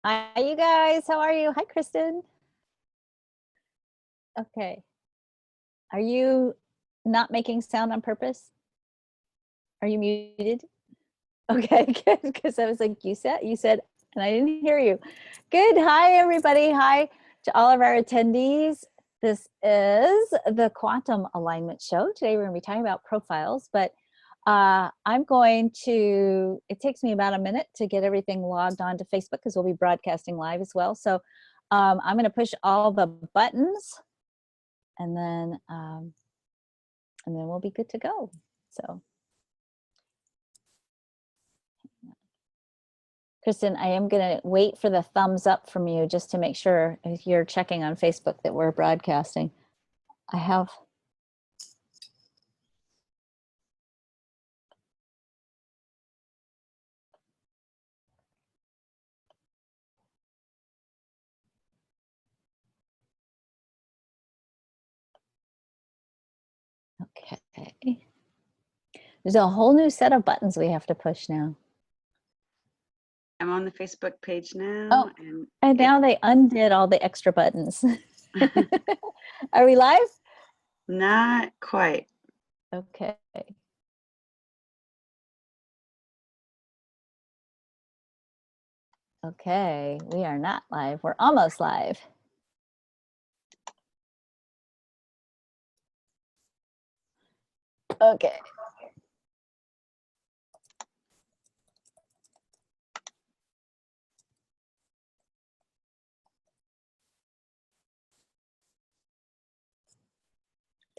Hi, you guys. How are you? Hi, Kristen. Okay. Are you not making sound on purpose? Are you muted? Okay, good. Because I was like, you said, and I didn't hear you. Good. Hi, everybody. Hi to all of our attendees. This is the Quantum Alignment Show. Today, we're going to be talking about profiles, but I'm going to, it takes me about a minute to get everything logged on to Facebook because we'll be broadcasting live as well. So I'm going to push all the buttons and then we'll be good to go. So, Kristen, I am going to wait for the thumbs up from you just to make sure if you're checking on Facebook that we're broadcasting. I have. Okay. There's a whole new set of buttons we have to push now. I'm on the Facebook page now. Oh, and now they undid all the extra buttons. Are we live? Not quite. Okay. Okay, we are not live. We're almost live. Okay.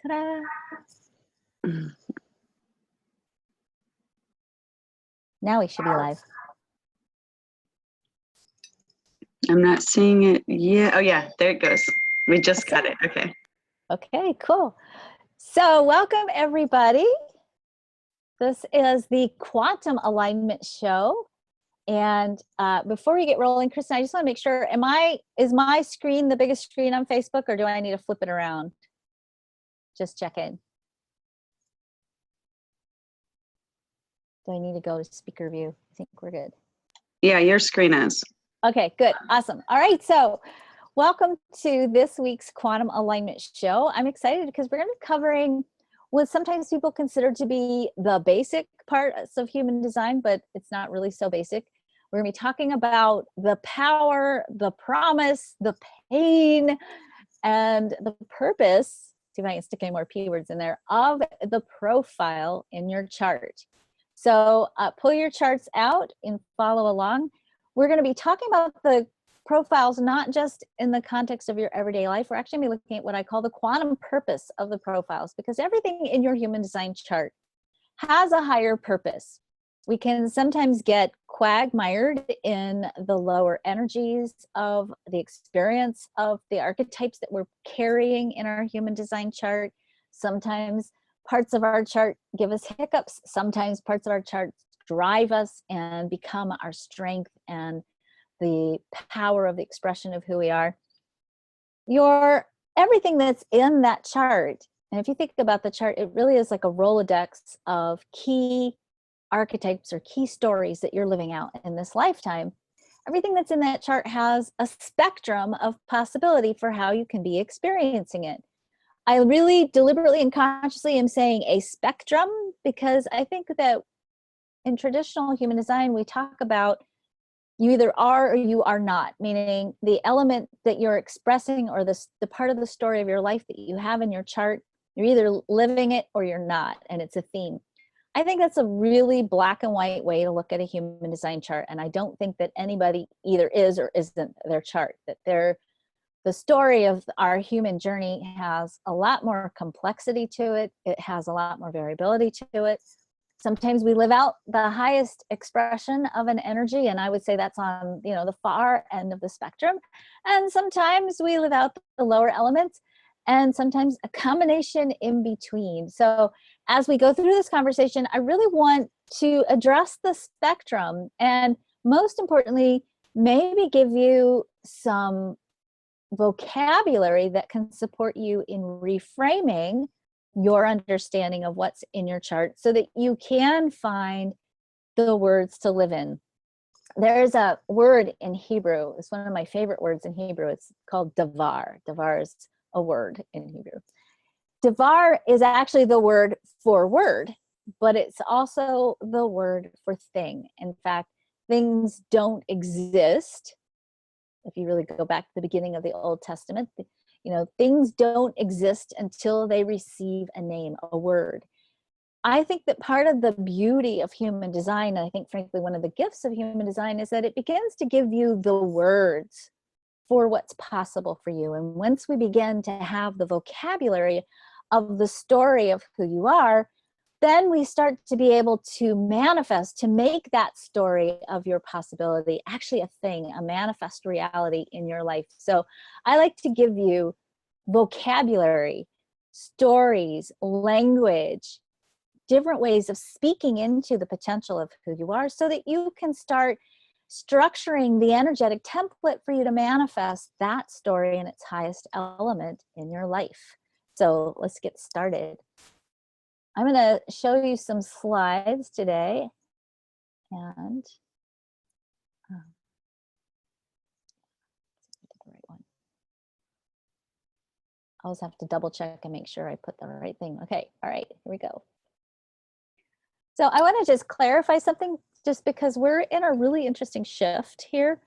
Ta-da! Now we should be live. I'm not seeing it yet. Oh yeah, there it goes. We just got it. Okay. Okay, cool. So welcome everybody. This is the Quantum Alignment Show. And before we get rolling, Kristen, I just want to make sure, is my screen the biggest screen on Facebook, or do I need to flip it around? Just check in. Do I need to go to speaker view? I think we're good. Yeah, your screen is. Okay, good. Awesome. All right. So welcome to this week's Quantum Alignment Show. I'm excited because we're going to be covering what sometimes people consider to be the basic parts of human design, but it's not really so basic. We're going to be talking about the power, the promise, the pain, and the purpose, see if I can stick any more P words in there, of the profile in your chart. So pull your charts out and follow along. We're going to be talking about the profiles not just in the context of your everyday life. We're actually going to be looking at what I call the quantum purpose of the profiles, because everything in your human design chart has a higher purpose. We can sometimes get quagmired in the lower energies of the experience of the archetypes that we're carrying in our human design chart. Sometimes parts of our chart give us hiccups. Sometimes parts of our charts drive us and become our strength and the power of the expression of who we are. Everything that's in that chart, and if you think about the chart, it really is like a Rolodex of key archetypes or key stories that you're living out in this lifetime. Everything that's in that chart has a spectrum of possibility for how you can be experiencing it. I really deliberately and consciously am saying a spectrum because I think that in traditional human design, we talk about you either are or you are not, meaning the element that you're expressing or the part of the story of your life that you have in your chart, you're either living it or you're not, and it's a theme. I think that's a really black and white way to look at a human design chart, and I don't think that anybody either is or isn't their chart, that the story of our human journey has a lot more complexity to it. It has a lot more variability to it. Sometimes we live out the highest expression of an energy, and I would say that's on the far end of the spectrum. And sometimes we live out the lower elements, and sometimes a combination in between. So as we go through this conversation, I really want to address the spectrum, and most importantly, maybe give you some vocabulary that can support you in reframing your understanding of what's in your chart so that you can find the words to live in. there's a word in Hebrew. It's one of my favorite words in Hebrew. It's called davar. Davar is a word in Hebrew. Davar is actually the word for word, but it's also the word for thing. In fact, things don't exist. If you really go back to the beginning of the Old Testament, things don't exist until they receive a name, a word. I think that part of the beauty of human design, and I think frankly one of the gifts of human design, is that it begins to give you the words for what's possible for you. And once we begin to have the vocabulary of the story of who you are, then we start to be able to manifest, to make that story of your possibility actually a thing, a manifest reality in your life. So I like to give you vocabulary, stories, language, different ways of speaking into the potential of who you are so that you can start structuring the energetic template for you to manifest that story in its highest element in your life. So let's get started. I'm going to show you some slides today, and the right one. I always have to double check and make sure I put the right thing. Okay, all right, here we go. So I want to just clarify something, just because we're in a really interesting shift here.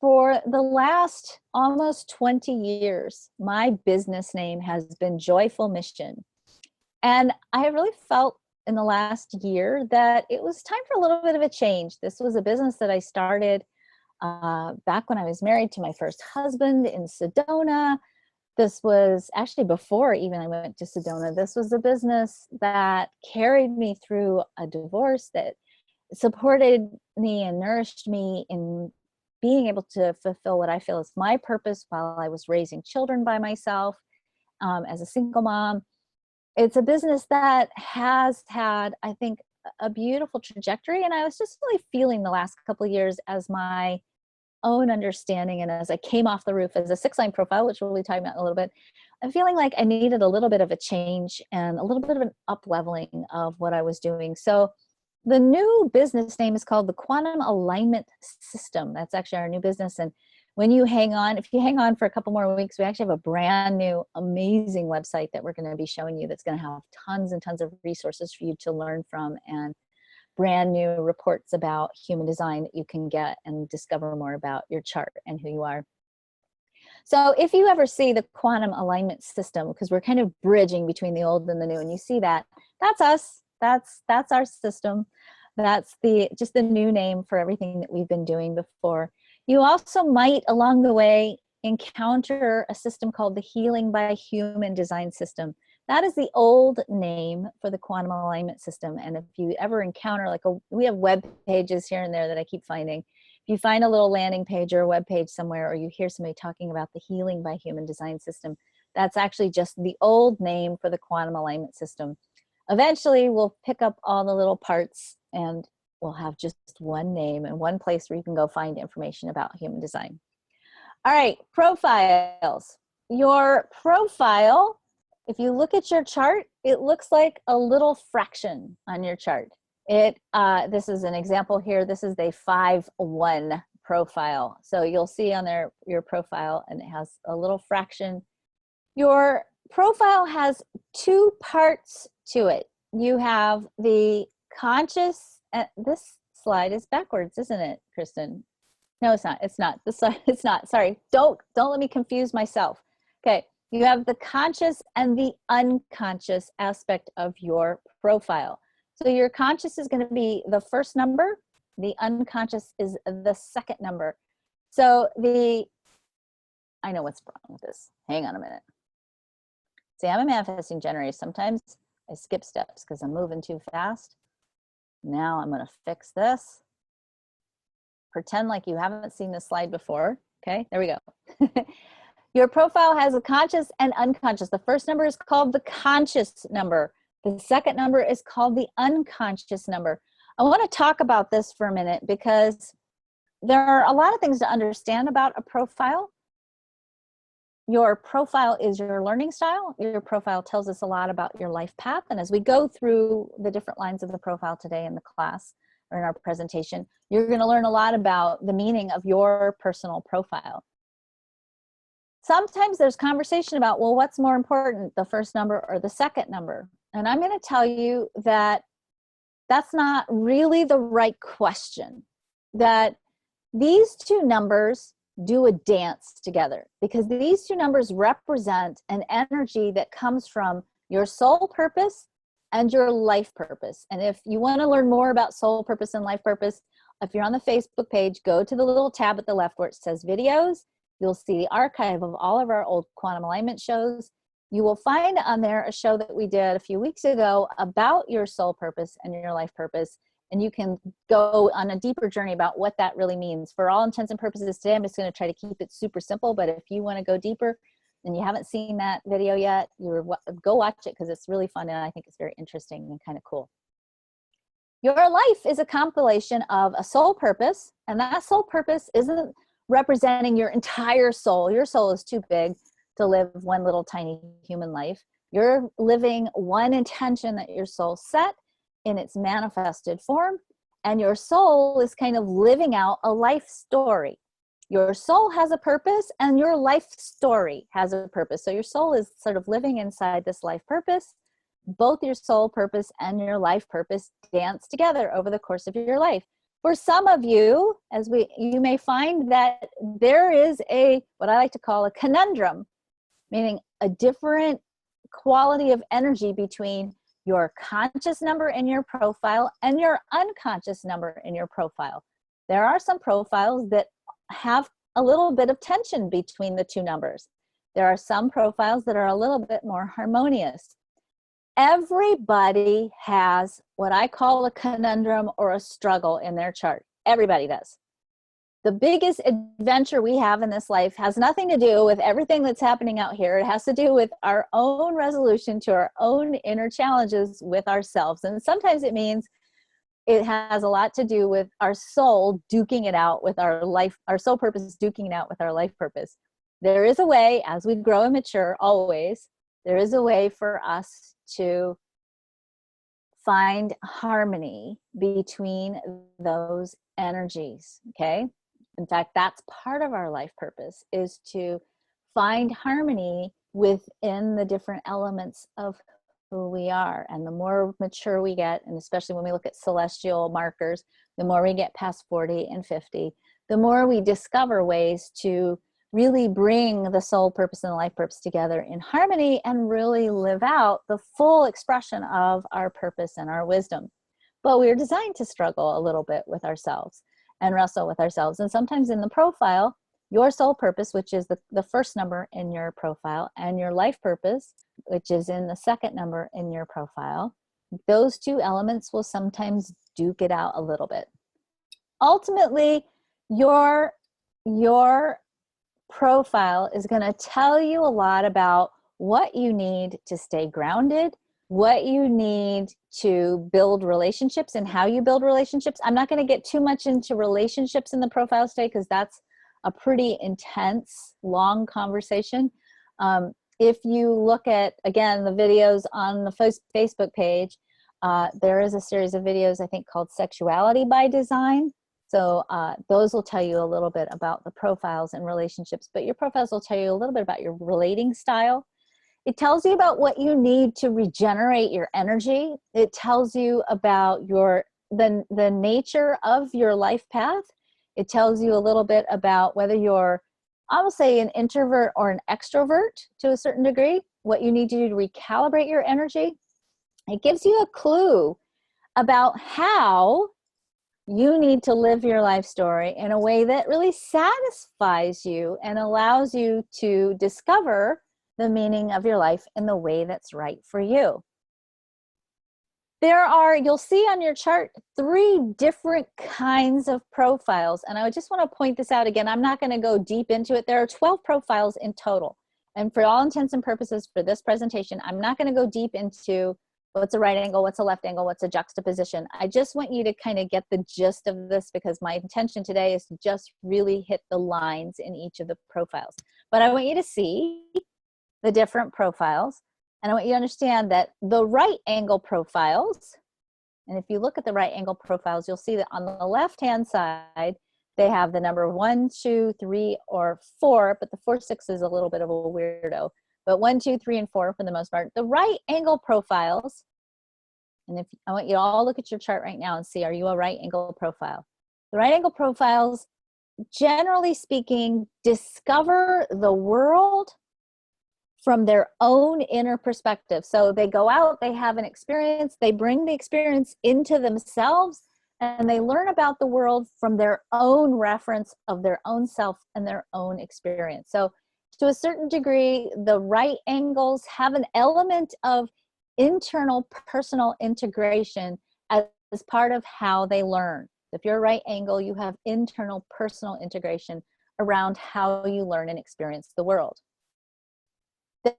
For the last almost 20 years, my business name has been Joyful Mission. And I really felt in the last year that it was time for a little bit of a change. This was a business that I started back when I was married to my first husband in Sedona. This was actually before even I went to Sedona. This was a business that carried me through a divorce, that supported me and nourished me in being able to fulfill what I feel is my purpose while I was raising children by myself as a single mom. It's a business that has had, I think, a beautiful trajectory. And I was just really feeling the last couple of years as my own understanding, and as I came off the roof as a 6-line profile, which we'll be talking about in a little bit, I'm feeling like I needed a little bit of a change and a little bit of an up-leveling of what I was doing. So the new business name is called the Quantum Alignment System. That's actually our new business. And when you hang on, if you hang on for a couple more weeks, we actually have a brand new, amazing website that we're going to be showing you that's going to have tons and tons of resources for you to learn from, and brand new reports about human design that you can get and discover more about your chart and who you are. So if you ever see the Quantum Alignment System, because we're kind of bridging between the old and the new, and you see that, that's us. That's our system. That's just the new name for everything that we've been doing before. You also might along the way encounter a system called the Healing by Human Design System. That is the old name for the Quantum Alignment System. And if you ever encounter, we have web pages here and there that I keep finding. If you find a little landing page or a web page somewhere, or you hear somebody talking about the Healing by Human Design System, that's actually just the old name for the Quantum Alignment System. Eventually, we'll pick up all the little parts and we'll have just one name and one place where you can go find information about human design. All right, profiles. Your profile, if you look at your chart, it looks like a little fraction on your chart. This is an example here. This is the 5-1 profile. So you'll see on there your profile, and it has a little fraction. Your profile has 2 parts to it. You have the conscious, this slide is backwards, isn't it, Kristen? No, it's not. It's not. This slide, it's not. Sorry. Don't let me confuse myself. Okay. You have the conscious and the unconscious aspect of your profile. So your conscious is going to be the first number. The unconscious is the second number. So I know what's wrong with this. Hang on a minute. See, I'm a manifesting generator. Sometimes I skip steps because I'm moving too fast. Now I'm going to fix this. Pretend like you haven't seen this slide before. Okay, there we go. Your profile has a conscious and unconscious. The first number is called the conscious number. The second number is called the unconscious number. I want to talk about this for a minute because there are a lot of things to understand about a profile. Your profile is your learning style. Your profile tells us a lot about your life path. And as we go through the different lines of the profile today in the class, or in our presentation, you're going to learn a lot about the meaning of your personal profile. Sometimes there's conversation about, well, what's more important, the first number or the second number? And I'm going to tell you that that's not really the right question. That these two numbers do a dance together, because these two numbers represent an energy that comes from your soul purpose and your life purpose. And if you want to learn more about soul purpose and life purpose, if you're on the Facebook page, go to the little tab at the left where it says videos. You'll see the archive of all of our old quantum alignment shows. You will find on there a show that we did a few weeks ago about your soul purpose and your life purpose. And you can go on a deeper journey about what that really means. For all intents and purposes today, I'm just going to try to keep it super simple. But if you want to go deeper and you haven't seen that video yet, go watch it, because it's really fun and I think it's very interesting and kind of cool. Your life is a compilation of a soul purpose, and that soul purpose isn't representing your entire soul. Your soul is too big to live one little tiny human life. You're living one intention that your soul set in its manifested form, and your soul is kind of living out a life story. Your soul has a purpose and your life story has a purpose. So your soul is sort of living inside this life purpose. Both your soul purpose and your life purpose dance together over the course of your life. For some of you, you may find that there is what I like to call a conundrum, meaning a different quality of energy between your conscious number in your profile and your unconscious number in your profile. There are some profiles that have a little bit of tension between the two numbers. There are some profiles that are a little bit more harmonious. Everybody has what I call a conundrum or a struggle in their chart. Everybody does. The biggest adventure we have in this life has nothing to do with everything that's happening out here. It has to do with our own resolution to our own inner challenges with ourselves. And sometimes it means it has a lot to do with our soul duking it out with our life, our soul purpose duking it out with our life purpose. There is a way, as we grow and mature, always, there is a way for us to find harmony between those energies, okay? In fact, that's part of our life purpose, is to find harmony within the different elements of who we are. And the more mature we get, and especially when we look at celestial markers, the more we get past 40 and 50, the more we discover ways to really bring the soul purpose and the life purpose together in harmony and really live out the full expression of our purpose and our wisdom. But we're designed to struggle a little bit with ourselves and wrestle with ourselves. And sometimes in the profile, your soul purpose, which is the first number in your profile, and your life purpose, which is in the second number in your profile, those two elements will sometimes duke it out a little bit. Ultimately, your profile is going to tell you a lot about what you need to stay grounded, what you need to build relationships and how you build relationships. I'm not going to get too much into relationships in the profile today, because that's a pretty intense, long conversation. If you look at, again, the videos on the Facebook page, there is a series of videos, I think, called Sexuality by Design. So those will tell you a little bit about the profiles and relationships, but your profiles will tell you a little bit about your relating style. It tells you about what you need to regenerate your energy. It tells you about the nature of your life path. It tells you a little bit about whether you're, I will say, an introvert or an extrovert to a certain degree, what you need to do to recalibrate your energy. It gives you a clue about how you need to live your life story in a way that really satisfies you and allows you to discover the meaning of your life in the way that's right for you. You'll see on your chart 3 different kinds of profiles. And I just want to point this out again. I'm not going to go deep into it. There are 12 profiles in total. And for all intents and purposes for this presentation, I'm not going to go deep into what's a right angle, what's a left angle, what's a juxtaposition. I just want you to kind of get the gist of this, because my intention today is to just really hit the lines in each of the profiles. But I want you to see the different profiles. And I want you to understand that the right angle profiles, And if you look at the right angle profiles, you'll see that on the left-hand side, they have the number 1, 2, 3, or 4, but the 4, 6 is a little bit of a weirdo. But 1, 2, 3, and 4 for the most part. The right angle profiles, and if I want you to all look at your chart right now and see, are you a right angle profile? The right angle profiles, generally speaking, discover the world from their own inner perspective. So they go out, they have an experience, they bring the experience into themselves, and they learn about the world from their own reference of their own self and their own experience. So to a certain degree, the right angles have an element of internal personal integration as part of how they learn. If you're a right angle, you have internal personal integration around how you learn and experience the world.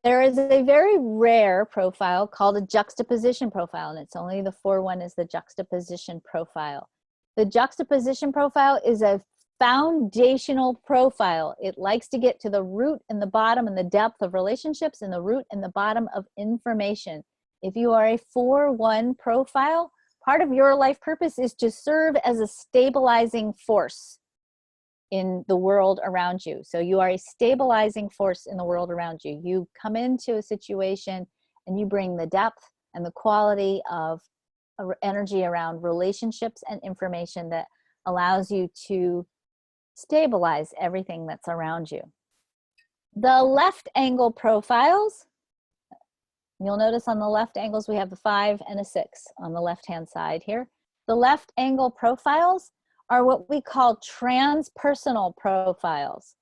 There is a very rare profile called a juxtaposition profile, and it's only the 4-1 is the juxtaposition profile. The juxtaposition profile is a foundational profile. It likes to get to the root and the bottom and the depth of relationships and the root and the bottom of information. If you are a 4-1 profile, part of your life purpose is to serve as a stabilizing force in the world around you. So you are a stabilizing force in the world around you. You come into a situation and you bring the depth and the quality of energy around relationships and information that allows you to stabilize everything that's around you. The left angle profiles, you'll notice on the left angles we have the 5 and a 6 on the left hand side here. The left angle profiles are what we call transpersonal profiles.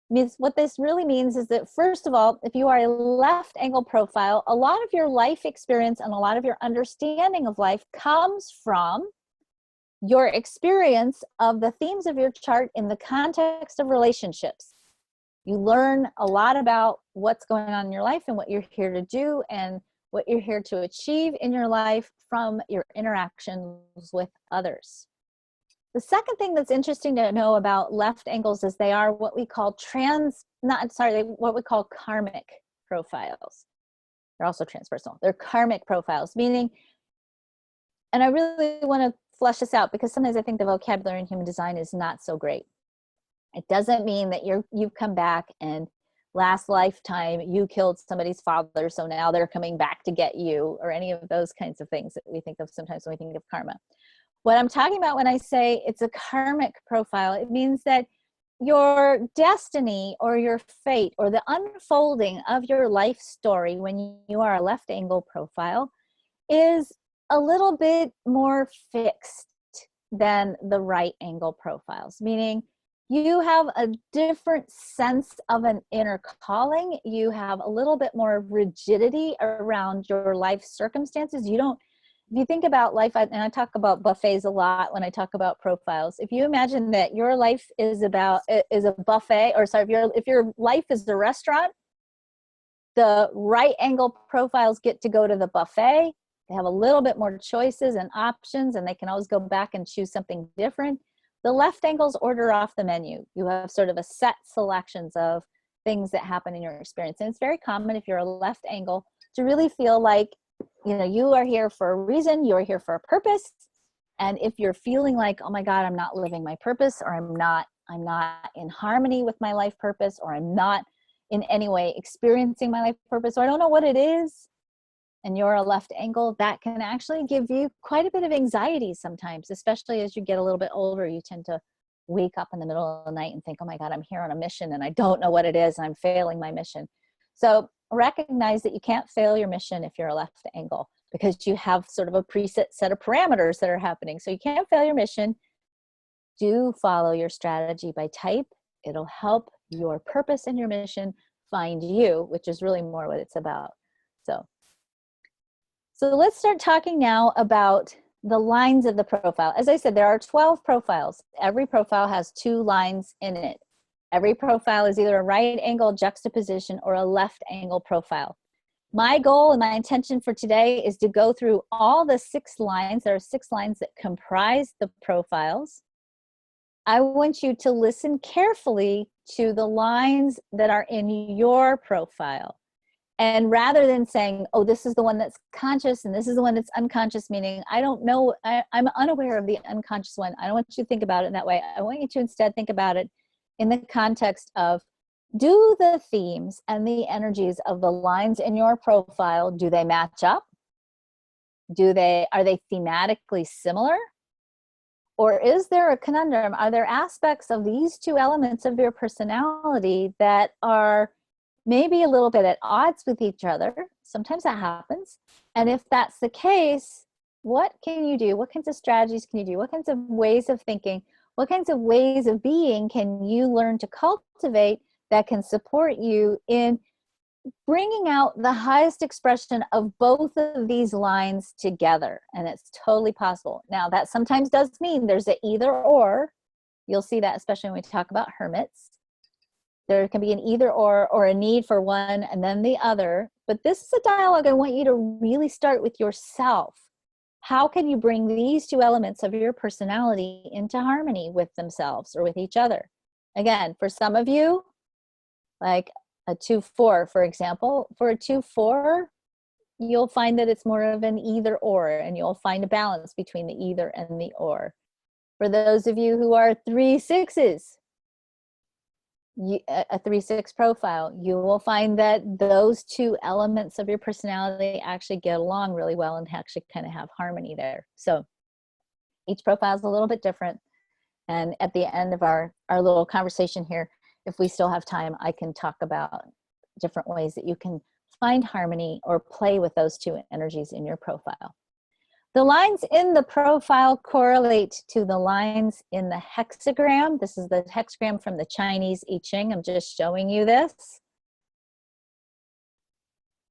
What this really means is that, first of all, if you are a left angle profile, a lot of your life experience and a lot of your understanding of life comes from your experience of the themes of your chart in the context of relationships. You learn a lot about what's going on in your life and what you're here to do and what you're here to achieve in your life from your interactions with others. The second thing that's interesting to know about left angles is they are what we call what we call karmic profiles. They're also transpersonal. They're karmic profiles, meaning, and I really want to flesh this out because sometimes I think the vocabulary in human design is not so great. It doesn't mean that you've come back and last lifetime you killed somebody's father, so now they're coming back to get you, or any of those kinds of things that we think of sometimes when we think of karma. What I'm talking about when I say it's a karmic profile, it means that your destiny or your fate or the unfolding of your life story when you are a left angle profile is a little bit more fixed than the right angle profiles, meaning you have a different sense of an inner calling. You have a little bit more rigidity around your life circumstances. If you think about life, and I talk about buffets a lot when I talk about profiles. If you imagine that your life is a buffet, or sorry, if your life is a restaurant, the right angle profiles get to go to the buffet. They have a little bit more choices and options, and they can always go back and choose something different. The left angles order off the menu. You have sort of a set selections of things that happen in your experience. And it's very common if you're a left angle to really feel like, you are here for a reason, you're here for a purpose. And if you're feeling like, oh my God, I'm not living my purpose, or I'm not in harmony with my life purpose, or I'm not in any way experiencing my life purpose, or I don't know what it is, and you're a left angle, that can actually give you quite a bit of anxiety sometimes, especially as you get a little bit older. You tend to wake up in the middle of the night and think, oh my God, I'm here on a mission and I don't know what it is and I'm failing my mission. So recognize that you can't fail your mission if you're a left angle, because you have sort of a preset set of parameters that are happening. So you can't fail your mission. Do follow your strategy by type. It'll help your purpose and your mission find you, which is really more what it's about. So let's start talking now about the lines of the profile. As I said, there are 12 profiles. Every profile has 2 lines in it. Every profile is either a right angle juxtaposition or a left angle profile. My goal and my intention for today is to go through all the 6 lines. There are 6 lines that comprise the profiles. I want you to listen carefully to the lines that are in your profile. And rather than saying, oh, this is the one that's conscious and this is the one that's unconscious, meaning I don't know, I'm unaware of the unconscious one. I don't want you to think about it in that way. I want you to instead think about it in the context of, do the themes and the energies of the lines in your profile, do they match up? Are they thematically similar? Or is there a conundrum? Are there aspects of these two elements of your personality that are maybe a little bit at odds with each other? Sometimes that happens. And if that's the case, what can you do? What kinds of strategies can you do? What kinds of ways of thinking? What kinds of ways of being can you learn to cultivate that can support you in bringing out the highest expression of both of these lines together? And it's totally possible. Now, that sometimes does mean there's an either or. You'll see that especially when we talk about hermits. There can be an either or a need for one and then the other. But this is a dialogue I want you to really start with yourself. How can you bring these two elements of your personality into harmony with themselves or with each other? Again, for some of you, like a 2-4, for example, for a 2-4, you'll find that it's more of an either or, and you'll find a balance between the either and the or. For those of you who are 3-6s, a 3-6 profile, you will find that those two elements of your personality actually get along really well and actually kind of have harmony there. So each profile is a little bit different. And at the end of our little conversation here, if we still have time, I can talk about different ways that you can find harmony or play with those two energies in your profile. The lines in the profile correlate to the lines in the hexagram. This is the hexagram from the Chinese I Ching. I'm just showing you this.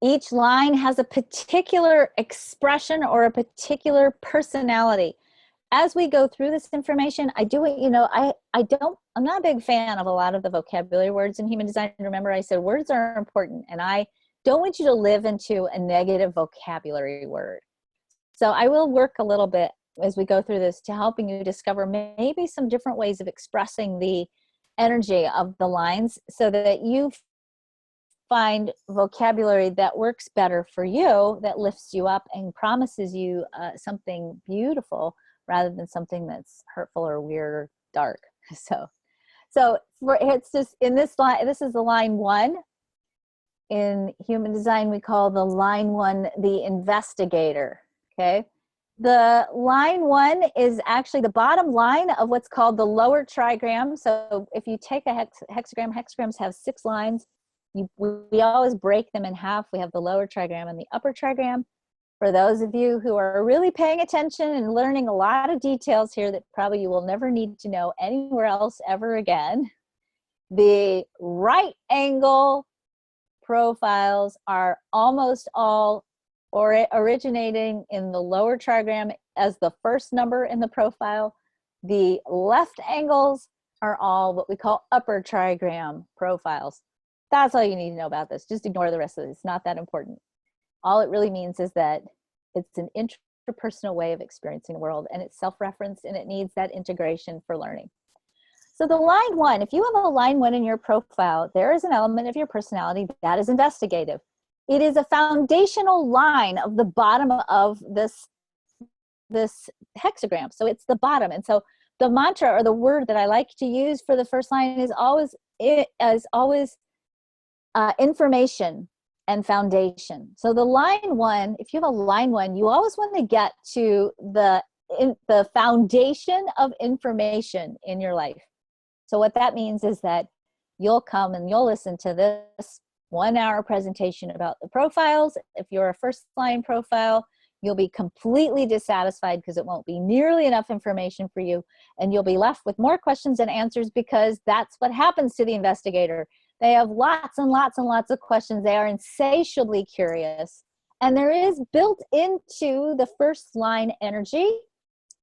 Each line has a particular expression or a particular personality. As we go through this information, I do want you know, I'm not a big fan of a lot of the vocabulary words in human design. Remember, I said words are important, and I don't want you to live into a negative vocabulary word. So I will work a little bit as we go through this to helping you discover maybe some different ways of expressing the energy of the lines so that you find vocabulary that works better for you, that lifts you up and promises you something beautiful rather than something that's hurtful or weird or dark. So it's just in this line, this is the line 1. In human design, we call the line 1 the investigator. Okay, the line 1 is actually the bottom line of what's called the lower trigram. So if you take a hexagram, hexagrams have 6 lines. We always break them in half. We have the lower trigram and the upper trigram. For those of you who are really paying attention and learning a lot of details here that probably you will never need to know anywhere else ever again, the right angle profiles are almost all originating in the lower trigram as the first number in the profile. The left angles are all what we call upper trigram profiles. That's all you need to know about this. Just ignore the rest of it. It's not that important. All it really means is that it's an interpersonal way of experiencing the world, and it's self-referenced, and it needs that integration for learning. So the line 1, if you have a line 1 in your profile, there is an element of your personality that is investigative. It is a foundational line of the bottom of this hexagram. So it's the bottom. And so the mantra or the word that I like to use for the first line is always information and foundation. So the line 1, if you have a line 1, you always want to get to the foundation of information in your life. So what that means is that you'll come and you'll listen to this 1-hour presentation about the profiles. If you're a first line profile, you'll be completely dissatisfied because it won't be nearly enough information for you, and you'll be left with more questions and answers, because that's what happens to the investigator. They have lots and lots and lots of questions. They are insatiably curious, and there is built into the first line energy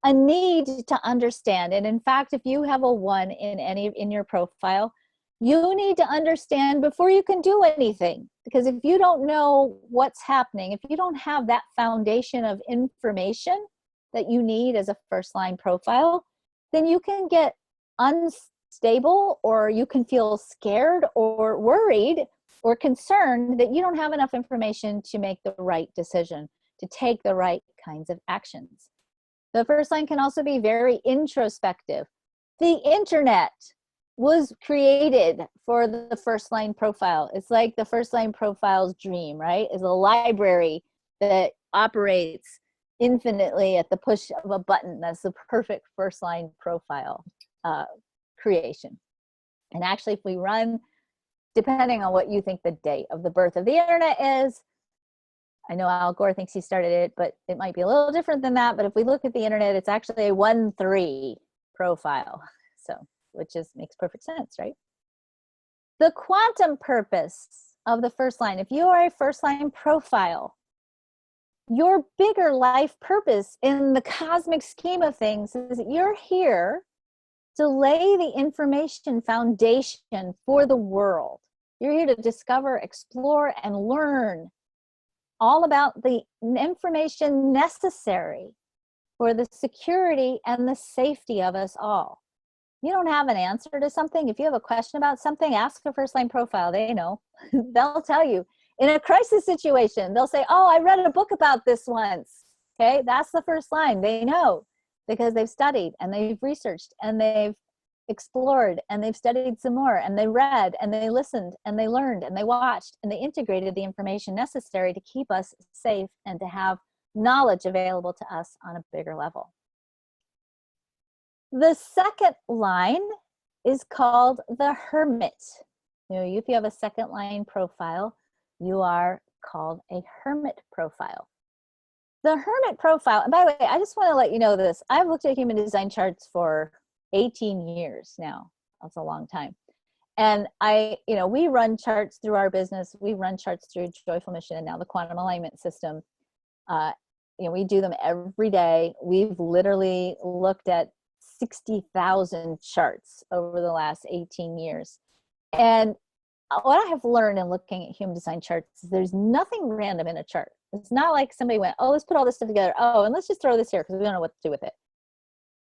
a need to understand. And in fact, if you have a 1 in your profile, you need to understand before you can do anything. Because if you don't know what's happening, if you don't have that foundation of information that you need as a first line profile, then you can get unstable, or you can feel scared or worried or concerned that you don't have enough information to make the right decision, to take the right kinds of actions. The first line can also be very introspective. The internet was created for the first line profile. It's like the first line profile's dream, right? Is a library that operates infinitely at the push of a button. That's the perfect first line profile creation. And actually, if we run, depending on what you think the date of the birth of the internet is, I know Al Gore thinks he started it, but it might be a little different than that. But if we look at the internet, it's actually a 1-3 profile. So, which makes perfect sense, right? The quantum purpose of the first line, if you are a first line profile, your bigger life purpose in the cosmic scheme of things is that you're here to lay the information foundation for the world. You're here to discover, explore, and learn all about the information necessary for the security and the safety of us all. You don't have an answer to something. If you have a question about something, ask a first line profile. They know. They'll tell you. In a crisis situation, they'll say, oh, I read a book about this once. Okay, that's the first line. They know because they've studied and they've researched and they've explored and they've studied some more and they read and they listened and they learned and they watched and they integrated the information necessary to keep us safe and to have knowledge available to us on a bigger level. The second line is called the Hermit. You know, if you have a second line profile, you are called a Hermit profile. The Hermit profile, and by the way, I just want to let you know this. I've looked at human design charts for 18 years now. That's a long time. And we run charts through our business. We run charts through Joyful Mission and now the Quantum Alignment System. We do them every day. We've literally looked at 60,000 charts over the last 18 years. And what I have learned in looking at human design charts is there's nothing random in a chart. It's not like somebody went, oh, let's put all this stuff together. Oh, and let's just throw this here because we don't know what to do with it.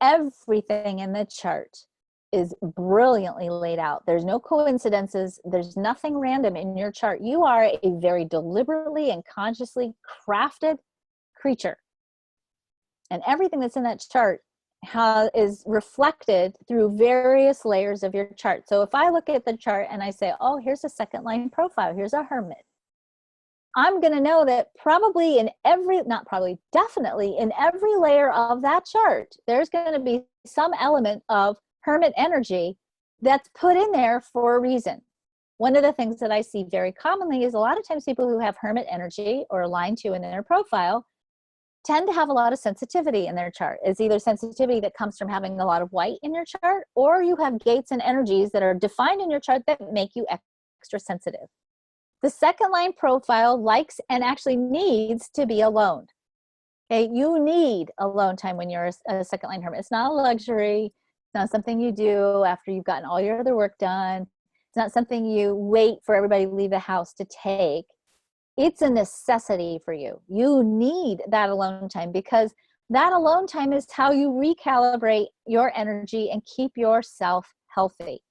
Everything in the chart is brilliantly laid out. There's no coincidences. There's nothing random in your chart. You are a very deliberately and consciously crafted creature. And everything that's in that chart is reflected through various layers of your chart. So if I look at the chart and I say, oh, here's a second line profile, here's a Hermit, I'm going to know that probably definitely in every layer of that chart, there's going to be some element of Hermit energy that's put in there for a reason. One of the things that I see very commonly is a lot of times people who have Hermit energy or line 2 in their profile tend to have a lot of sensitivity in their chart. It's either sensitivity that comes from having a lot of white in your chart, or you have gates and energies that are defined in your chart that make you extra sensitive. The second line profile likes and actually needs to be alone. Okay, you need alone time when you're a second line Hermit. It's not a luxury. It's not something you do after you've gotten all your other work done. It's not something you wait for everybody to leave the house to take. It's a necessity for you. You need that alone time because that alone time is how you recalibrate your energy and keep yourself healthy.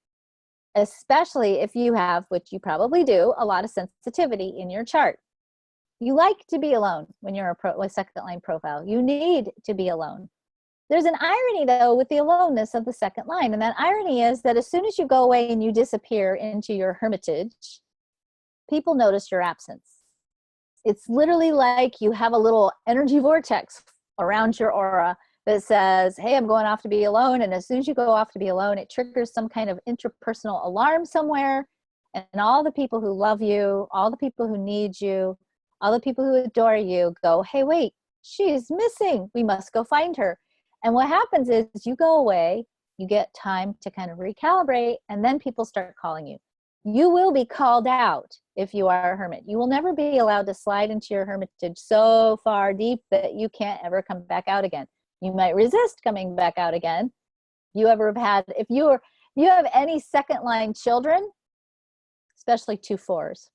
Especially if you have, which you probably do, a lot of sensitivity in your chart. You like to be alone when you're a second line profile. You need to be alone. There's an irony, though, with the aloneness of the second line. And that irony is that as soon as you go away and you disappear into your hermitage, people notice your absence. It's literally like you have a little energy vortex around your aura that says, hey, I'm going off to be alone. And as soon as you go off to be alone, it triggers some kind of interpersonal alarm somewhere. And all the people who love you, all the people who need you, all the people who adore you go, hey, wait, she's missing. We must go find her. And what happens is you go away, you get time to kind of recalibrate, and then people start calling you. You will be called out if you are a hermit. You will never be allowed to slide into your hermitage so far deep that you can't ever come back out again. You might resist coming back out again. If you have any second line children, especially 2-4s,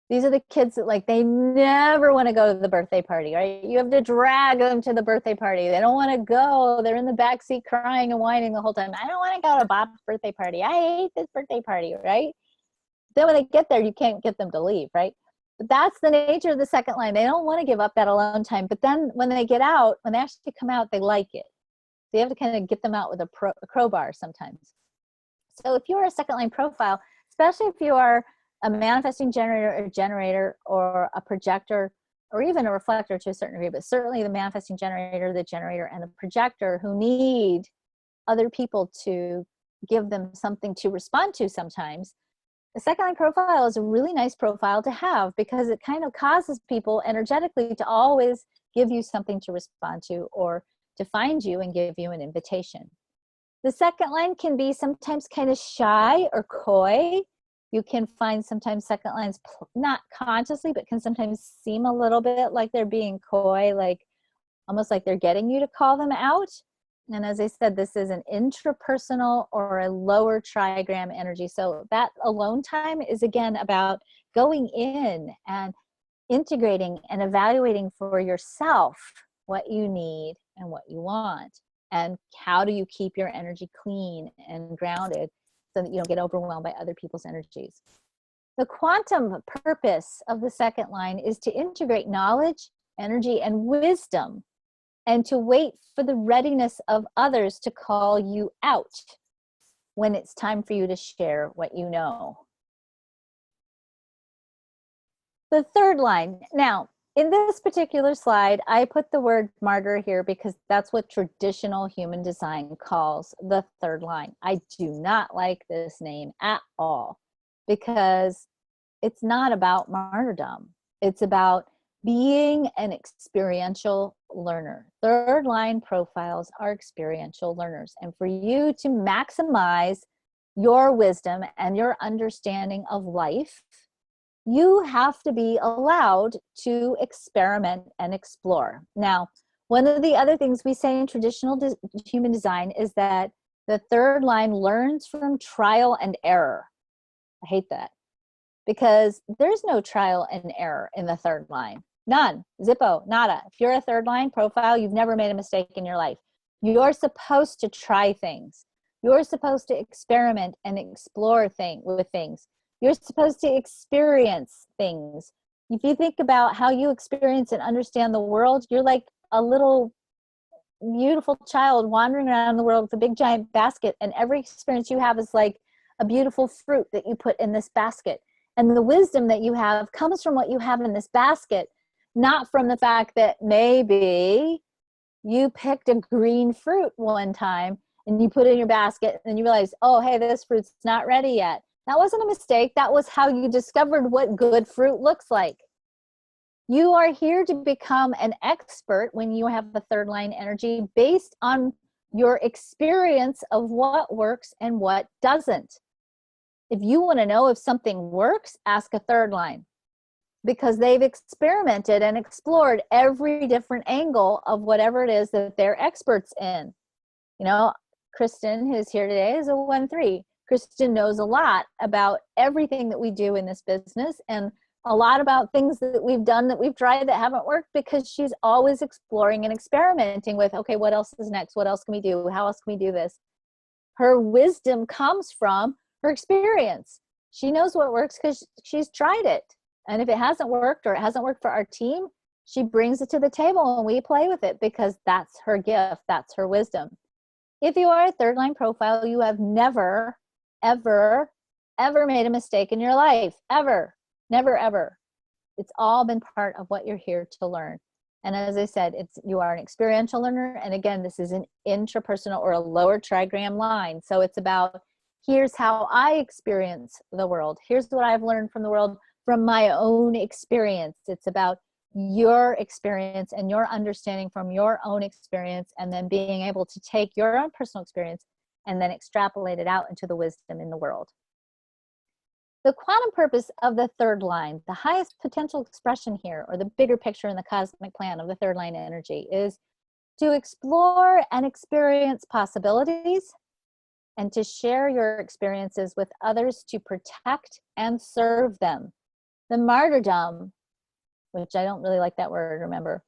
these are the kids that they never want to go to the birthday party, right? You have to drag them to the birthday party. They don't want to go. They're in the backseat crying and whining the whole time. I don't want to go to Bob's birthday party. I hate this birthday party, right? Then when they get there, you can't get them to leave, right? But that's the nature of the second line. They don't want to give up that alone time. But then when they get out, when they actually come out, they like it. So you have to kind of get them out with a crowbar sometimes. So if you're a second line profile, especially if you are a manifesting generator or a projector, or even a reflector to a certain degree, but certainly the manifesting generator, the generator, and the projector who need other people to give them something to respond to sometimes, the second line profile is a really nice profile to have because it kind of causes people energetically to always give you something to respond to or to find you and give you an invitation. The second line can be sometimes kind of shy or coy. You can find sometimes second lines, not consciously, but can sometimes seem a little bit like they're being coy, like almost like they're getting you to call them out. And as I said, this is an intrapersonal or a lower trigram energy. So that alone time is again about going in and integrating and evaluating for yourself what you need and what you want. And how do you keep your energy clean and grounded so that you don't get overwhelmed by other people's energies. The quantum purpose of the second line is to integrate knowledge, energy, and wisdom, and to wait for the readiness of others to call you out when it's time for you to share what you know. The third line. Now, in this particular slide, I put the word martyr here because that's what traditional human design calls the third line. I do not like this name at all because it's not about martyrdom. It's about being an experiential learner. Third line profiles are experiential learners. And for you to maximize your wisdom and your understanding of life, you have to be allowed to experiment and explore. Now, one of the other things we say in traditional human design is that the third line learns from trial and error. I hate that because there's no trial and error in the third line. None. Zippo, nada. If you're a third line profile, you've never made a mistake in your life. You're supposed to try things. You're supposed to experiment and explore with things. You're supposed to experience things. If you think about how you experience and understand the world, you're like a little beautiful child wandering around the world with a big giant basket, and every experience you have is like a beautiful fruit that you put in this basket. And the wisdom that you have comes from what you have in this basket, not from the fact that maybe you picked a green fruit one time and you put it in your basket and you realize, oh, hey, this fruit's not ready yet. That wasn't a mistake. That was how you discovered what good fruit looks like. You are here to become an expert when you have the third line energy based on your experience of what works and what doesn't. If you want to know if something works, ask a third line because they've experimented and explored every different angle of whatever it is that they're experts in. You know, Kristen, who's here today, is a 1-3. Kristen knows a lot about everything that we do in this business and a lot about things that we've done that we've tried that haven't worked because she's always exploring and experimenting with, okay, what else is next? What else can we do? How else can we do this? Her wisdom comes from her experience. She knows what works because she's tried it. And if it hasn't worked or it hasn't worked for our team, she brings it to the table and we play with it because that's her gift. That's her wisdom. If you are a third line profile, you have never, ever, ever made a mistake in your life. Ever. Never, ever. It's all been part of what you're here to learn. And as I said, you are an experiential learner. And again, this is an intrapersonal or a lower trigram line. So it's about, here's how I experience the world. Here's what I've learned from the world from my own experience. It's about your experience and your understanding from your own experience, and then being able to take your own personal experience and then extrapolate it out into the wisdom in the world. The quantum purpose of the third line, the highest potential expression here, or the bigger picture in the cosmic plan of the third line energy, is to explore and experience possibilities and to share your experiences with others to protect and serve them. The martyrdom, which I don't really like that word, remember,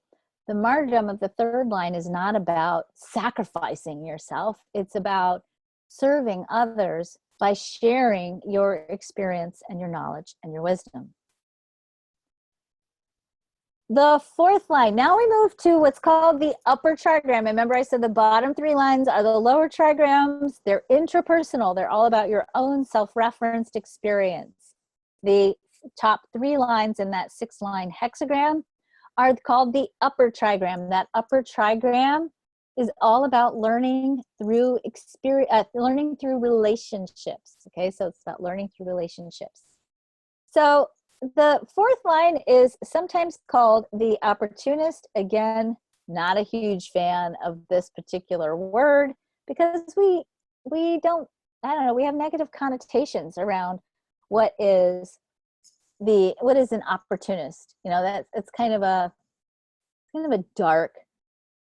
the martyrdom of the third line is not about sacrificing yourself. It's about serving others by sharing your experience and your knowledge and your wisdom. The fourth line, now we move to what's called the upper trigram. Remember I said the bottom three lines are the lower trigrams. They're intrapersonal. They're all about your own self-referenced experience. The top three lines in that 6-line hexagram are called the upper trigram. That upper trigram is all about learning through experience, learning through relationships. Okay, so it's about learning through relationships. So the fourth line is sometimes called the opportunist. Again, not a huge fan of this particular word because we don't, I don't know, we have negative connotations around what is an opportunist. You know, that it's kind of a dark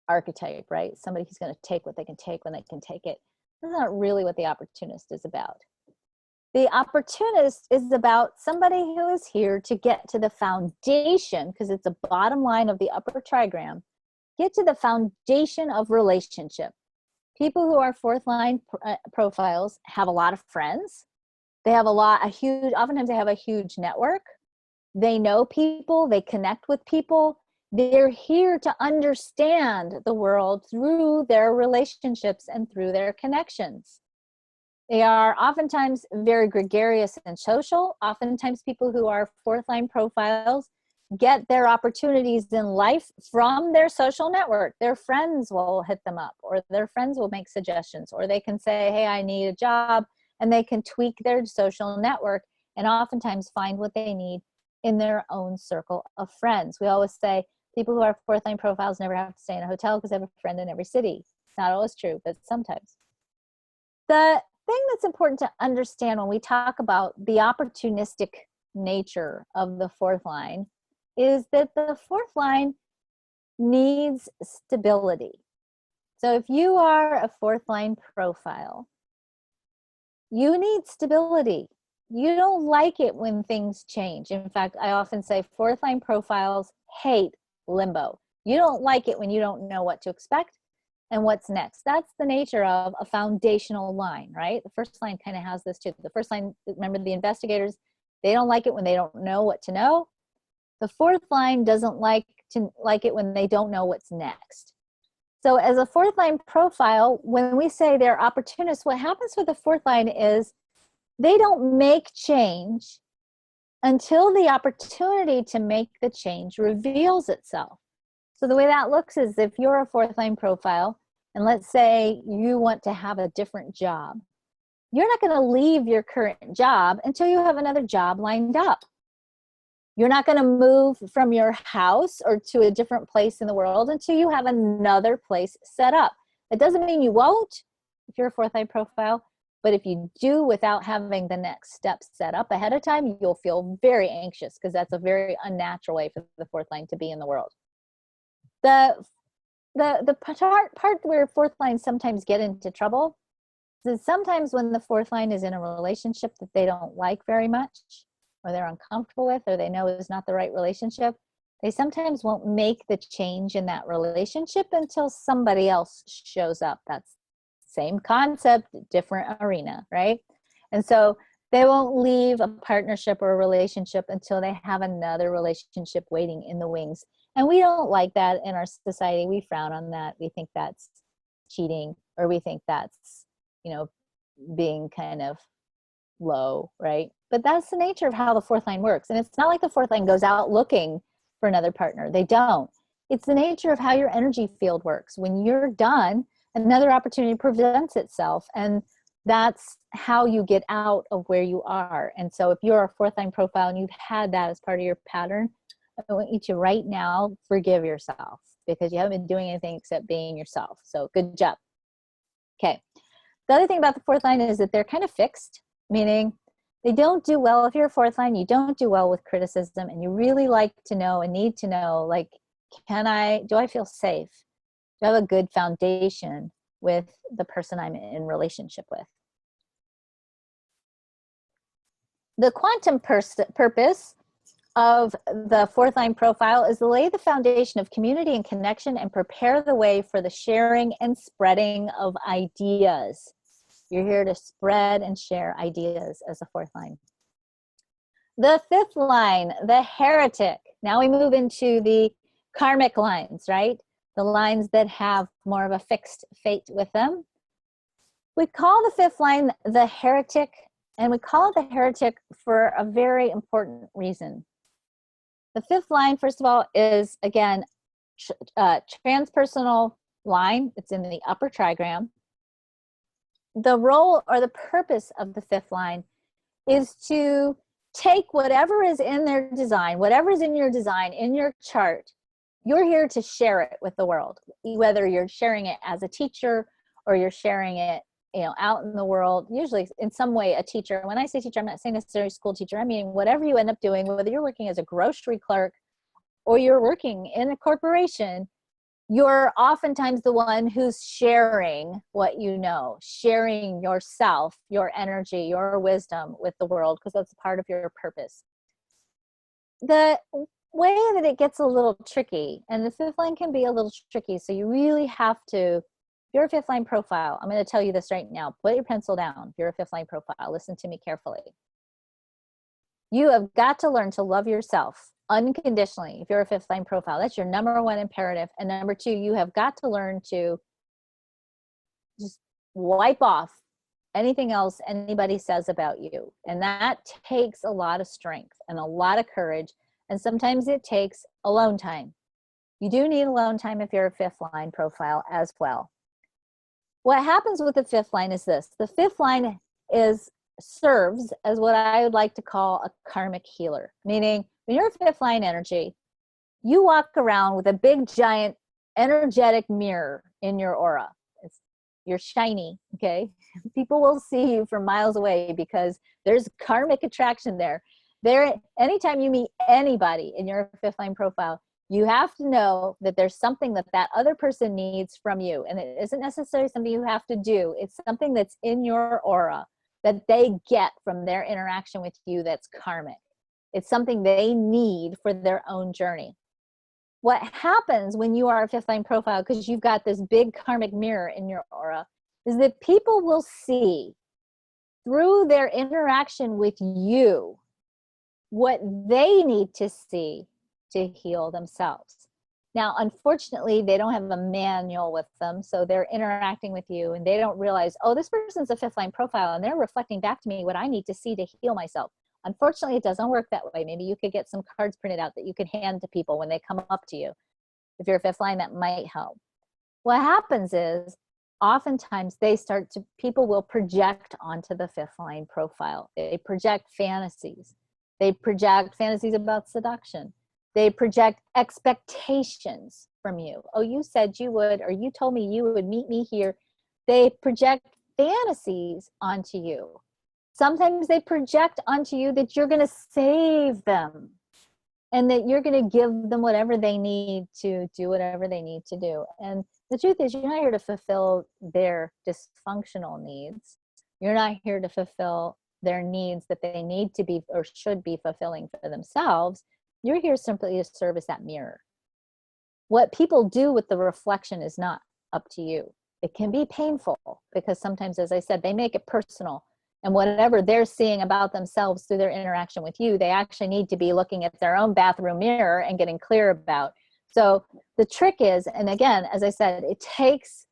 archetype, right? Somebody who's going to take what they can take when they can take it. That's not really what the opportunist is about. The opportunist is about somebody who is here to get to the foundation, because it's a bottom line of the upper trigram, get to the foundation of relationship. People who are fourth line profiles have a lot of friends. They have oftentimes they have a huge network. They know people, they connect with people. They're here to understand the world through their relationships and through their connections. They are oftentimes very gregarious and social. Oftentimes people who are fourth line profiles get their opportunities in life from their social network. Their friends will hit them up, or their friends will make suggestions, or they can say, hey, I need a job, and they can tweak their social network and oftentimes find what they need in their own circle of friends. We always say people who are fourth line profiles never have to stay in a hotel because they have a friend in every city. Not always true, but sometimes. The thing that's important to understand when we talk about the opportunistic nature of the fourth line is that the fourth line needs stability. So if you are a fourth line profile, you need stability. You don't like it when things change. In fact, I often say fourth line profiles hate limbo. You don't like it when you don't know what to expect and what's next. That's the nature of a foundational line, right? The first line kind of has this too. The first line, remember the investigators, they don't like it when they don't know what to know. The fourth line doesn't like it when they don't know what's next. So as a fourth line profile, when we say they're opportunists, what happens with the fourth line is they don't make change until the opportunity to make the change reveals itself. So the way that looks is if you're a fourth line profile, and let's say you want to have a different job, you're not going to leave your current job until you have another job lined up. You're not going to move from your house or to a different place in the world until you have another place set up. It doesn't mean you won't if you're a fourth line profile, but if you do without having the next steps set up ahead of time, you'll feel very anxious because that's a very unnatural way for the fourth line to be in the world. The part where fourth lines sometimes get into trouble is sometimes when the fourth line is in a relationship that they don't like very much, or they're uncomfortable with, or they know is not the right relationship, they sometimes won't make the change in that relationship until somebody else shows up. That's same concept, different arena, right? And so they won't leave a partnership or a relationship until they have another relationship waiting in the wings. And we don't like that in our society. We frown on that. We think that's cheating, or we think that's, being kind of low, right? But that's the nature of how the fourth line works. And it's not like the fourth line goes out looking for another partner. They don't. It's the nature of how your energy field works. When you're done, another opportunity presents itself. And that's how you get out of where you are. And so if you're a fourth line profile and you've had that as part of your pattern, I want you to right now forgive yourself because you haven't been doing anything except being yourself. So good job. Okay. The other thing about the fourth line is that they're kind of fixed, meaning they don't do well. If you're a fourth line, you don't do well with criticism, and you really like to know and need to know, like, do I feel safe? Do I have a good foundation with the person I'm in relationship with? The quantum purpose of the fourth line profile is to lay the foundation of community and connection and prepare the way for the sharing and spreading of ideas. You're here to spread and share ideas as a fourth line. The fifth line, the heretic. Now we move into the karmic lines, right? The lines that have more of a fixed fate with them. We call the fifth line the heretic, and we call it the heretic for a very important reason. The fifth line, first of all, is, again, transpersonal line. It's in the upper trigram. The role or the purpose of the fifth line is to take whatever is in their design, whatever is in your design, in your chart. You're here to share it with the world, whether you're sharing it as a teacher or you're sharing it, out in the world, usually in some way a teacher. When I say teacher, I'm not saying necessarily school teacher. I mean, whatever you end up doing, whether you're working as a grocery clerk or you're working in a corporation, you're oftentimes the one who's sharing what you know, sharing yourself, your energy, your wisdom with the world, because that's part of your purpose. The way that it gets a little tricky, and the fifth line can be a little tricky, so you really have to, if you're a fifth line profile, I'm going to tell you this right now, put your pencil down. If you're a fifth line profile, listen to me carefully. You have got to learn to love yourself unconditionally. If you're a fifth line profile, that's your number one imperative. And number two, you have got to learn to just wipe off anything else anybody says about you. And that takes a lot of strength and a lot of courage. And sometimes it takes alone time. You do need alone time if you're a fifth line profile as well. What happens with the fifth line is this. The fifth line serves as what I would like to call a karmic healer, meaning when you're a fifth line energy, you walk around with a big, giant, energetic mirror in your aura. You're shiny, okay? People will see you from miles away because there's karmic attraction there. Anytime you meet anybody in your fifth line profile, you have to know that there's something that that other person needs from you. And it isn't necessarily something you have to do. It's something that's in your aura that they get from their interaction with you that's karmic. It's something they need for their own journey. What happens when you are a fifth line profile, because you've got this big karmic mirror in your aura, is that people will see through their interaction with you what they need to see to heal themselves. Now, unfortunately, they don't have a manual with them, so they're interacting with you and they don't realize, oh, this person's a fifth line profile and they're reflecting back to me what I need to see to heal myself. Unfortunately, it doesn't work that way. Maybe you could get some cards printed out that you could hand to people when they come up to you. If you're a fifth line, that might help. What happens is, oftentimes people will project onto the fifth line profile. They project fantasies. They project fantasies about seduction. They project expectations from you. Oh, you said you would, or you told me you would meet me here. They project fantasies onto you. Sometimes they project onto you that you're going to save them and that you're going to give them whatever they need to do whatever they need to do. And the truth is, you're not here to fulfill their dysfunctional needs. You're not here to fulfill their needs that they need to be or should be fulfilling for themselves. You're here simply to serve as that mirror. What people do with the reflection is not up to you. It can be painful because sometimes, as I said, they make it personal. And whatever they're seeing about themselves through their interaction with you, they actually need to be looking at their own bathroom mirror and getting clear about. So the trick is, and again, as I said, it takes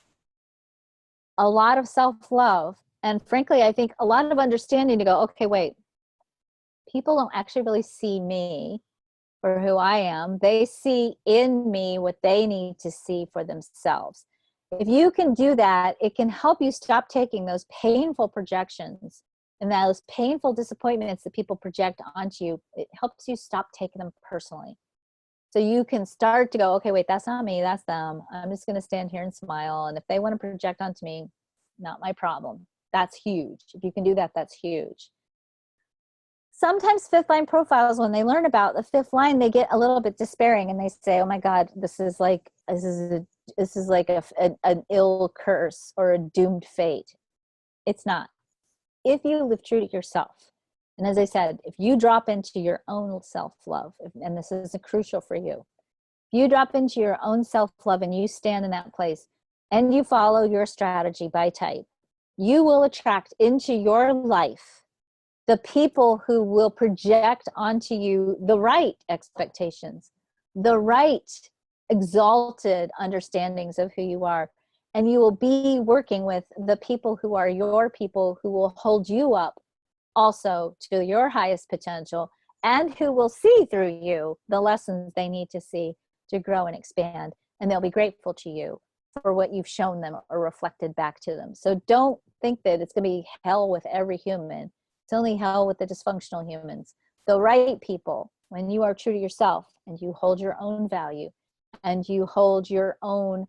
a lot of self-love. And frankly, I think a lot of understanding to go, okay, wait, people don't actually really see me for who I am. They see in me what they need to see for themselves. If you can do that, it can help you stop taking those painful projections and those painful disappointments that people project onto you. It helps you stop taking them personally. So you can start to go, okay, wait, that's not me, that's them. I'm just going to stand here and smile. And if they want to project onto me, not my problem. That's huge. If you can do that, that's huge. Sometimes fifth line profiles, when they learn about the fifth line, they get a little bit despairing and they say, oh my God, this is like an ill curse or a doomed fate. It's not. If you live true to yourself, and as I said, if you drop into your own self-love, and this is crucial for you, if you drop into your own self-love and you stand in that place and you follow your strategy by type, you will attract into your life the people who will project onto you the right expectations, the right exalted understandings of who you are. And you will be working with the people who are your people, who will hold you up also to your highest potential, and who will see through you the lessons they need to see to grow and expand. And they'll be grateful to you for what you've shown them or reflected back to them. So don't think that it's going to be hell with every human. It's only hell with the dysfunctional humans. The right people, when you are true to yourself and you hold your own value and you hold your own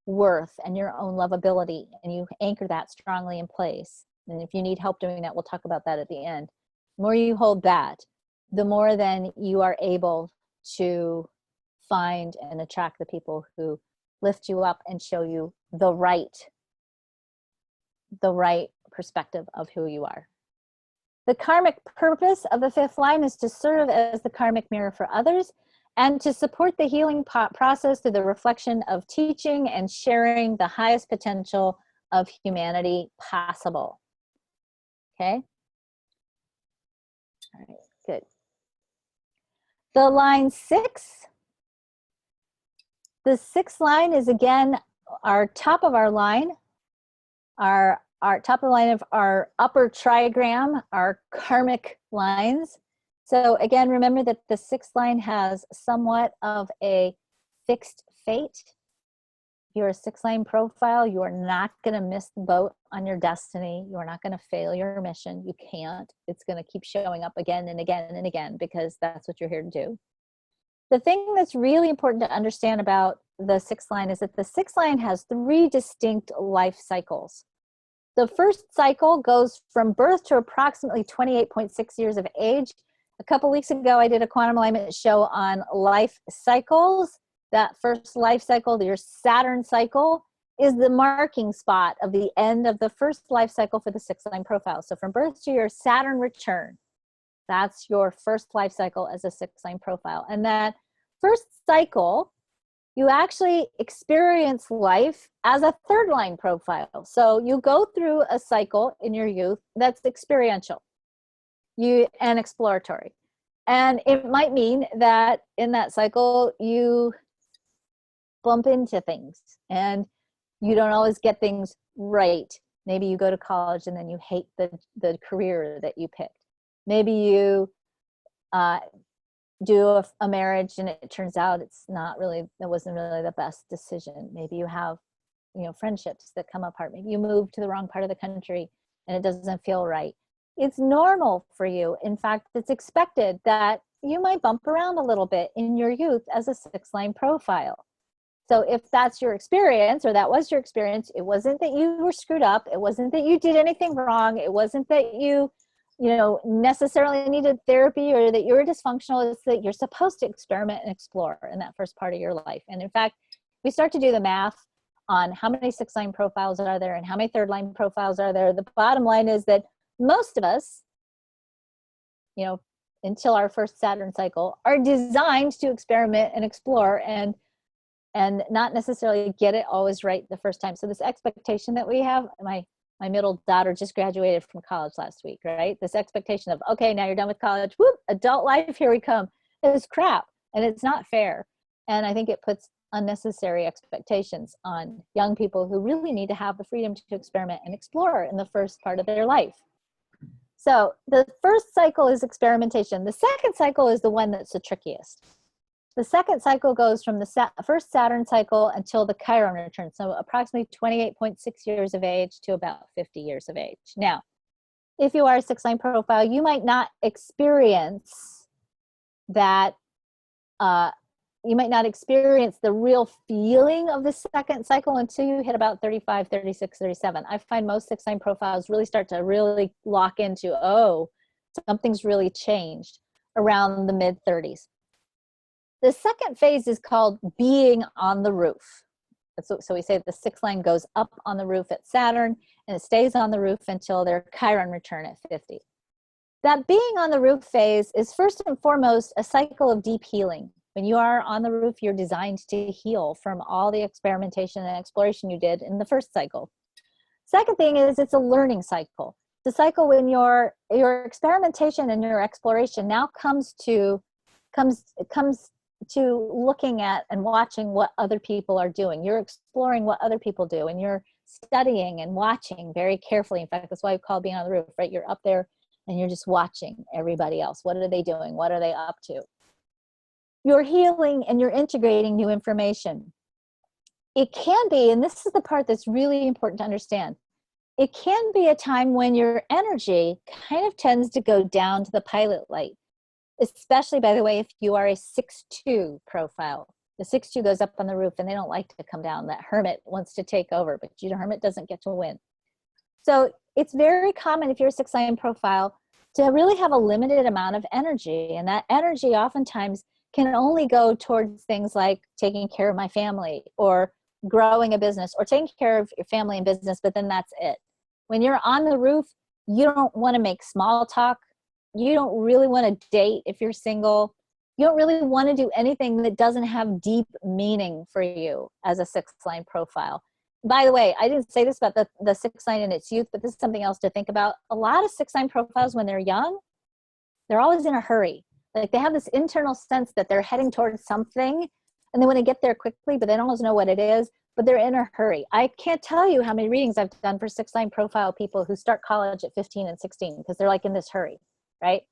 worth and your own lovability and you anchor that strongly in place. And if you need help doing that, we'll talk about that at the end. The more you hold that, the more then you are able to find and attract the people who lift you up and show you the right perspective of who you are. The karmic purpose of the fifth line is to serve as the karmic mirror for others and to support the healing process through the reflection of teaching and sharing the highest potential of humanity possible. Okay? All right, good. The line 6. The 6th line is again our top of our line, our top of the line of our upper trigram, our karmic lines. So again, remember that the 6th line has somewhat of a fixed fate. If you're a 6th line profile, you are not going to miss the boat on your destiny. You are not going to fail your mission. You can't. It's going to keep showing up again and again and again because that's what you're here to do. The thing that's really important to understand about the 6th line is that the 6th line has 3 distinct life cycles. The first cycle goes from birth to approximately 28.6 years of age. A couple weeks ago, I did a quantum alignment show on life cycles. That first life cycle, your Saturn cycle, is the marking spot of the end of the first life cycle for the 6th line profile. So from birth to your Saturn return, that's your first life cycle as a 6th line profile. And that first cycle, you actually experience life as a 3rd line profile. So you go through a cycle in your youth that's experiential and exploratory. And it might mean that in that cycle, you bump into things and you don't always get things right. Maybe you go to college and then you hate the career that you picked. Maybe you do a marriage and it turns out it wasn't really the best decision. Maybe you have, friendships that come apart. Maybe you move to the wrong part of the country and it doesn't feel right. It's normal for you. In fact, it's expected that you might bump around a little bit in your youth as a 6th line profile. So if that's your experience, or that was your experience, it wasn't that you were screwed up. It wasn't that you did anything wrong. It wasn't that you necessarily needed therapy or that you were dysfunctional. It's that you're supposed to experiment and explore in that first part of your life. And in fact, we start to do the math on how many 6th line profiles are there and how many 3rd line profiles are there. The bottom line is that most of us, until our first Saturn cycle, are designed to experiment and explore and not necessarily get it always right the first time. So this expectation that we have, my middle daughter just graduated from college last week, right? This expectation of, okay, now you're done with college, whoop, adult life, here we come, is crap. And it's not fair. And I think it puts unnecessary expectations on young people who really need to have the freedom to experiment and explore in the first part of their life. So the first cycle is experimentation. The second cycle is the one that's the trickiest. The second cycle goes from the first Saturn cycle until the Chiron return. So approximately 28.6 years of age to about 50 years of age. Now, if you are a 6th line profile, you might not experience that, you might not experience the real feeling of the second cycle until you hit about 35, 36, 37. I find most 6th line profiles really start to really lock into, oh, something's really changed around the mid 30s. The second phase is called being on the roof. So we say the 6th line goes up on the roof at Saturn and it stays on the roof until their Chiron return at 50. That being on the roof phase is first and foremost a cycle of deep healing. When you are on the roof, you're designed to heal from all the experimentation and exploration you did in the first cycle. Second thing is it's a learning cycle. The cycle when your experimentation and your exploration now comes to looking at and watching what other people are doing. You're exploring what other people do, and you're studying and watching very carefully. In fact, that's why we call being on the roof, right? You're up there and you're just watching everybody else. What are they doing? What are they up to? You're healing and you're integrating new information. It can be, and this is the part that's really important to understand, it can be a time when your energy kind of tends to go down to the pilot light, especially, by the way, if you are a 6-2 profile. The 6-2 goes up on the roof and they don't like to come down. That hermit wants to take over, but hermit doesn't get to win. So it's very common if you're a 6-sign profile to really have a limited amount of energy. And that energy oftentimes can only go towards things like taking care of my family or growing a business or taking care of your family and business, but then that's it. When you're on the roof, you don't want to make small talk. You don't really want to date if you're single. You don't really want to do anything that doesn't have deep meaning for you as a 6-sign profile. By the way, I didn't say this about the 6-sign in its youth, but this is something else to think about. A lot of 6-sign profiles, when they're young, they're always in a hurry. Like they have this internal sense that they're heading towards something, and they want to get there quickly, but they don't always know what it is, but they're in a hurry. I can't tell you how many readings I've done for 6-sign profile people who start college at 15 and 16 because they're like in this hurry, right?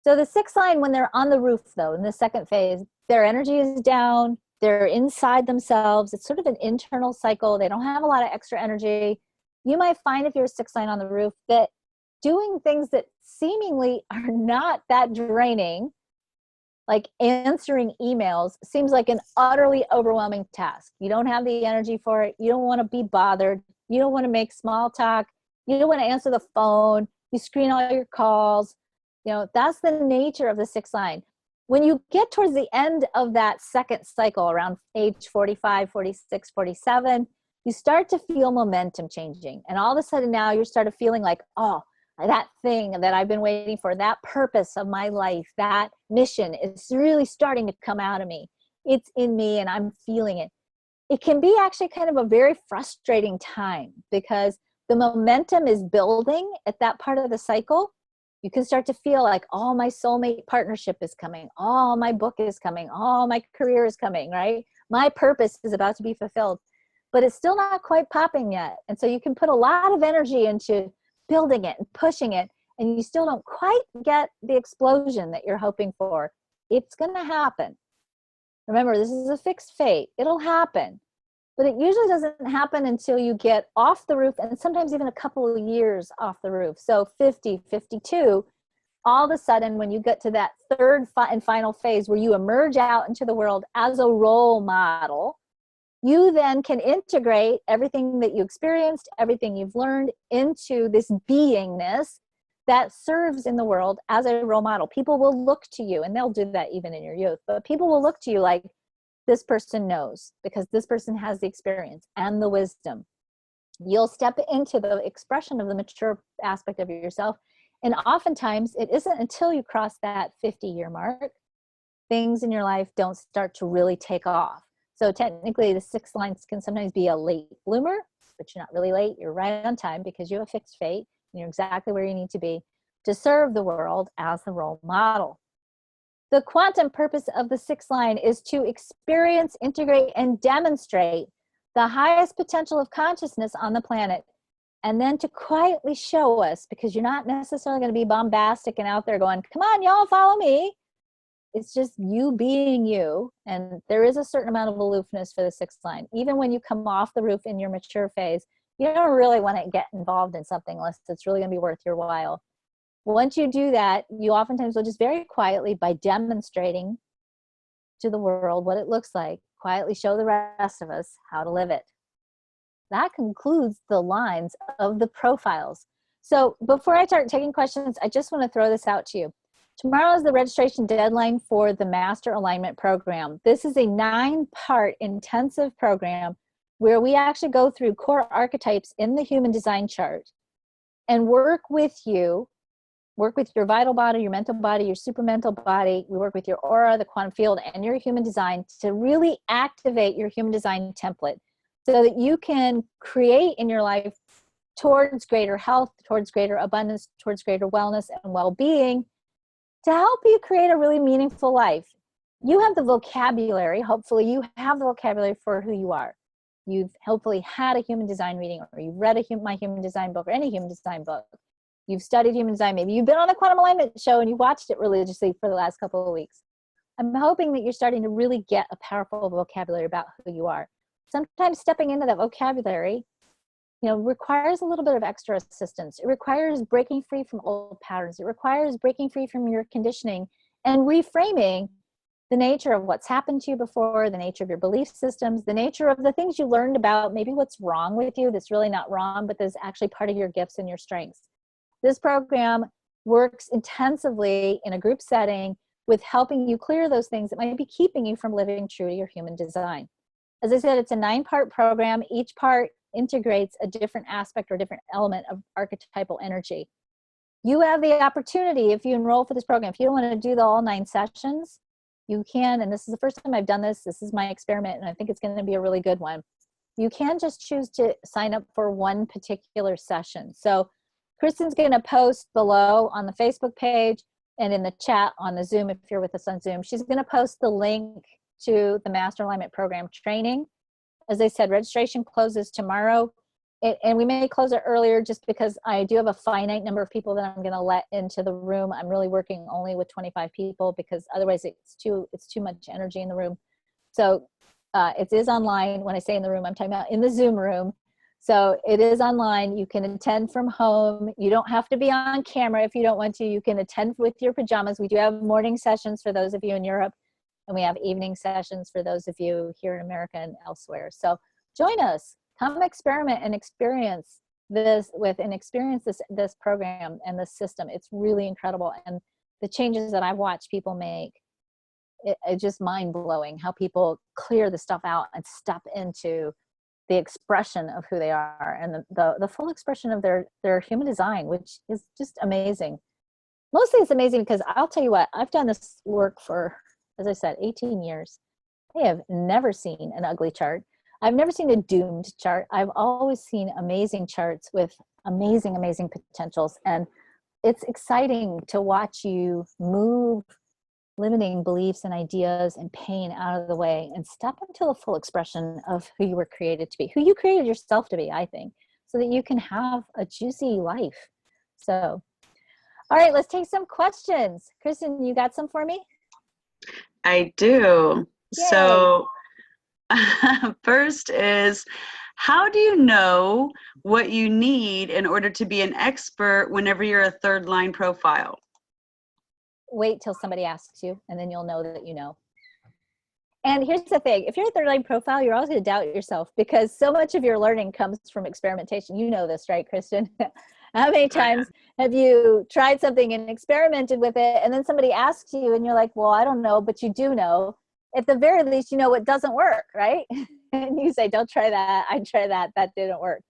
So the 6-sign, when they're on the roof, though, in the second phase, their energy is down. They're inside themselves. It's sort of an internal cycle. They don't have a lot of extra energy. You might find, if you're a 6-sign on the roof, that doing things that seemingly are not that draining, like answering emails, seems like an utterly overwhelming task. You don't have the energy for it. You don't want to be bothered. You don't want to make small talk. You don't want to answer the phone. You screen all your calls. You know, that's the nature of the 6-sign. When you get towards the end of that second cycle, around age 45, 46, 47, you start to feel momentum changing. And all of a sudden now you start feeling like, oh, that thing that I've been waiting for, that purpose of my life, that mission is really starting to come out of me. It's in me and I'm feeling it. It can be actually kind of a very frustrating time because the momentum is building at that part of the cycle. You can start to feel like, oh, my soulmate partnership is coming. Oh, my book is coming. Oh, my career is coming, right? My purpose is about to be fulfilled, but it's still not quite popping yet. And so you can put a lot of energy into building it and pushing it, and you still don't quite get the explosion that you're hoping for. It's going to happen. Remember, this is a fixed fate. It'll happen. But it usually doesn't happen until you get off the roof, and sometimes even a couple of years off the roof. So 50, 52, all of a sudden when you get to that third and final phase where you emerge out into the world as a role model, you then can integrate everything that you experienced, everything you've learned into this beingness that serves in the world as a role model. People will look to you, and they'll do that even in your youth, but people will look to you like, this person knows because this person has the experience and the wisdom. You'll step into the expression of the mature aspect of yourself. And oftentimes it isn't until you cross that 50-year mark, things in your life don't start to really take off. So technically the 6-sign can sometimes be a late bloomer, but you're not really late. You're right on time because you have a fixed fate. And you're exactly where you need to be to serve the world as the role model. The quantum purpose of the 6-sign is to experience, integrate, and demonstrate the highest potential of consciousness on the planet, and then to quietly show us, because you're not necessarily going to be bombastic and out there going, come on, y'all, follow me. It's just you being you, and there is a certain amount of aloofness for the 6-sign. Even when you come off the roof in your mature phase, you don't really want to get involved in something unless it's really going to be worth your while. Once you do that, you oftentimes will just very quietly, by demonstrating to the world what it looks like, quietly show the rest of us how to live it. That concludes the lines of the profiles. So before I start taking questions, I just want to throw this out to you. Tomorrow is the registration deadline for the Master Alignment Program. This is a 9-part intensive program where we actually go through core archetypes in the human design chart and work with your vital body, your mental body, your supermental body. We work with your aura, the quantum field, and your human design to really activate your human design template so that you can create in your life towards greater health, towards greater abundance, towards greater wellness and well-being to help you create a really meaningful life. You have the vocabulary, hopefully you have the vocabulary for who you are. You've hopefully had a human design reading, or you've read my human design book, or any human design book. You've studied human design. Maybe you've been on the quantum alignment show and you watched it religiously for the last couple of weeks. I'm hoping that you're starting to really get a powerful vocabulary about who you are. Sometimes stepping into that vocabulary, requires a little bit of extra assistance. It requires breaking free from old patterns. It requires breaking free from your conditioning and reframing the nature of what's happened to you before, the nature of your belief systems, the nature of the things you learned about, maybe what's wrong with you that's really not wrong, but that's actually part of your gifts and your strengths. This program works intensively in a group setting with helping you clear those things that might be keeping you from living true to your human design. As I said, it's a 9-part program. Each part integrates a different aspect or different element of archetypal energy. You have the opportunity, if you enroll for this program, if you don't want to do all 9 sessions, you can, and this is the first time I've done this. This is my experiment, and I think it's going to be a really good one. You can just choose to sign up for one particular session. So Kristen's going to post below on the Facebook page and in the chat on the Zoom, if you're with us on Zoom, she's going to post the link to the Master Alignment Program training. As I said, registration closes tomorrow, and we may close it earlier just because I do have a finite number of people that I'm going to let into the room. I'm really working only with 25 people because otherwise it's too much energy in the room. So it is online. When I say in the room, I'm talking about in the Zoom room. So it is online. You can attend from home. You don't have to be on camera if you don't want to. You can attend with your pajamas. We do have morning sessions for those of you in Europe, and we have evening sessions for those of you here in America and elsewhere. So join us. Come experiment and experience this this program and this system. It's really incredible. And the changes that I've watched people make, it's just mind-blowing how people clear the stuff out and step into the expression of who they are and the full expression of their human design, which is just amazing. Mostly it's amazing because I'll tell you what, I've done this work for, as I said, 18 years. I have never seen an ugly chart. I've never seen a doomed chart. I've always seen amazing charts with amazing, amazing potentials. And it's exciting to watch you move limiting beliefs and ideas and pain out of the way and step into the full expression of who you were created to be, who you created yourself to be, I think, so that you can have a juicy life. So, all right, let's take some questions. Kristen, you got some for me? I do. Yay. So first is, how do you know what you need in order to be an expert whenever you're a 3rd line profile? Wait till somebody asks you, and then you'll know that you know. And here's the thing, if you're a 3rd line profile, you're always going to doubt yourself because so much of your learning comes from experimentation. You know this, right, Kristen? How many times have you tried something and experimented with it, and then somebody asks you and you're like, well, I don't know, but you do know. At the very least, you know what doesn't work, right? And you say, don't try that. I tried that. That didn't work.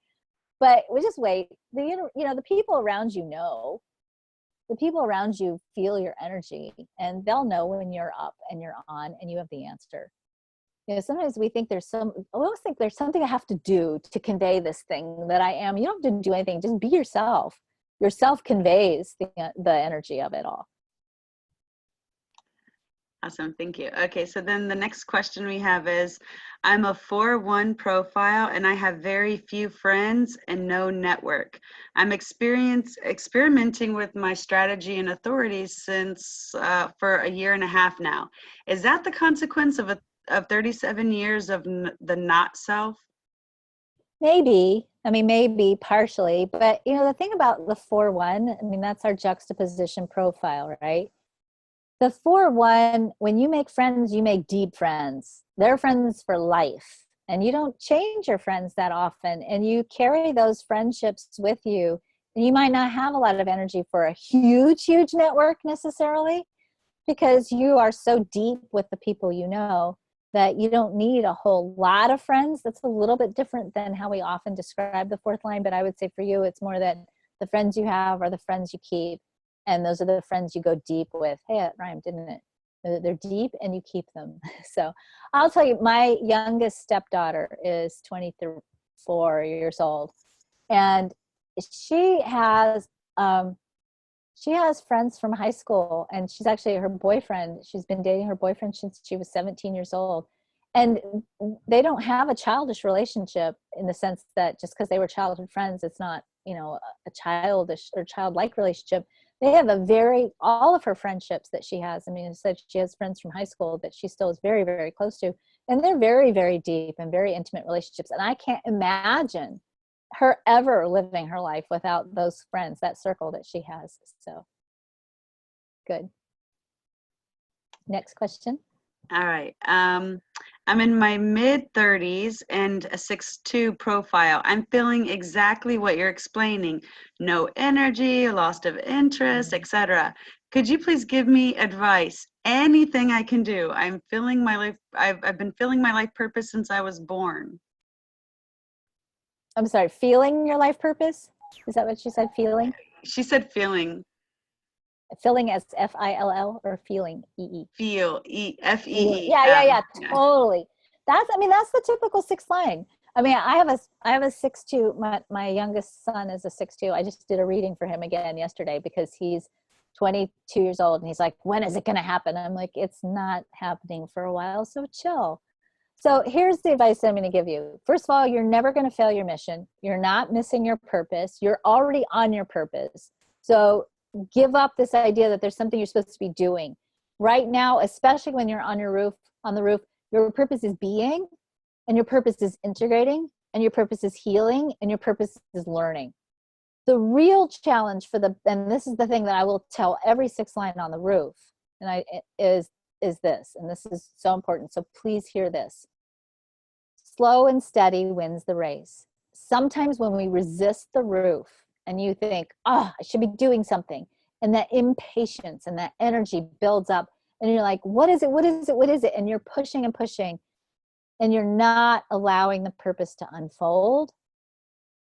But we just wait. The people around you know. The people around you feel your energy, and they'll know when you're up and you're on and you have the answer. Sometimes we think I always think there's something I have to do to convey this thing that I am. You don't have to do anything. Just be yourself. Yourself conveys the energy of it all. Awesome, thank you. Okay, so then the next question we have is, I'm a 4-1 profile and I have very few friends and no network. I'm experimenting with my strategy and authorities since for a year and a half now. Is that the consequence of 37 years of the not self? Maybe. Maybe partially, but the thing about the 4-1, that's our juxtaposition profile, right? The 4-1, when you make friends, you make deep friends. They're friends for life, and you don't change your friends that often, and you carry those friendships with you. And you might not have a lot of energy for a huge, huge network necessarily, because you are so deep with the people you know that you don't need a whole lot of friends. That's a little bit different than how we often describe the 4th line, but I would say for you, it's more that the friends you have are the friends you keep. And those are the friends you go deep with. Hey, that rhymed, didn't it? They're deep and you keep them. So I'll tell you, my youngest stepdaughter is 24 years old. And she has friends from high school, and she's actually her boyfriend. She's been dating her boyfriend since she was 17 years old. And they don't have a childish relationship in the sense that just because they were childhood friends, it's not, you know, a childish or childlike relationship. They have all of her friendships that she has. I mean, it said she has friends from high school that she still is very, very close to. And they're very, very deep and very intimate relationships. And I can't imagine her ever living her life without those friends, that circle that she has. So good. Next question. All right. I'm in my mid-30s and a 6'2" profile. I'm feeling exactly what you're explaining. No energy, loss of interest, etc. Could you please give me advice? Anything I can do. I'm feeling my life. I've been feeling my life purpose since I was born. I'm sorry, feeling your life purpose? Is that what she said, feeling? She said feeling. Feeling as F-I-L-L or feeling, E-E? Feel, F-E-E. Yeah, totally. That's the typical 6 line. I mean, I have a 6'2". My youngest son is a 6'2". I just did a reading for him again yesterday because he's 22 years old, and he's like, when is it going to happen? I'm like, it's not happening for a while, so chill. So here's the advice I'm going to give you. First of all, you're never going to fail your mission. You're not missing your purpose. You're already on your purpose. So give up this idea that there's something you're supposed to be doing. Right now, especially when you're on the roof, your purpose is being, and your purpose is integrating, and your purpose is healing, and your purpose is learning. The real challenge and this is the thing that I will tell every 6 line on the roof, is this, and this is so important. So please hear this. Slow and steady wins the race. Sometimes when we resist the roof and you think, I should be doing something, and that impatience and that energy builds up, and you're like, what is it? What is it? What is it? And you're pushing and pushing, and you're not allowing the purpose to unfold.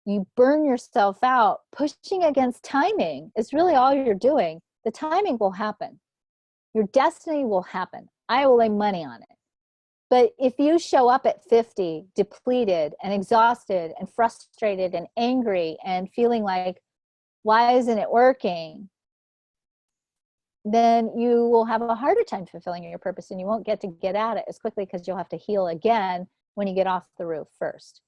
You burn yourself out. Pushing against timing is really all you're doing. The timing will happen. Your destiny will happen. I will lay money on it. But if you show up at 50, depleted and exhausted and frustrated and angry and feeling like, why isn't it working? Then you will have a harder time fulfilling your purpose, and you won't get at it as quickly because you'll have to heal again when you get off the roof first.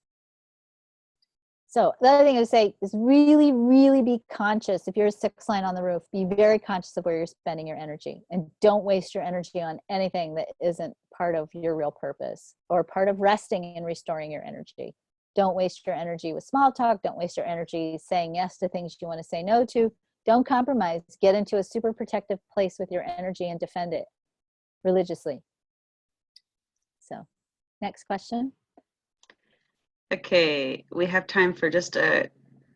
So the other thing I would say is really, really be conscious. If you're a 6 line on the roof, be very conscious of where you're spending your energy, and don't waste your energy on anything that isn't part of your real purpose or part of resting and restoring your energy. Don't waste your energy with small talk. Don't waste your energy saying yes to things you want to say no to. Don't compromise. Get into a super protective place with your energy and defend it religiously. So, next question. Okay, we have time for just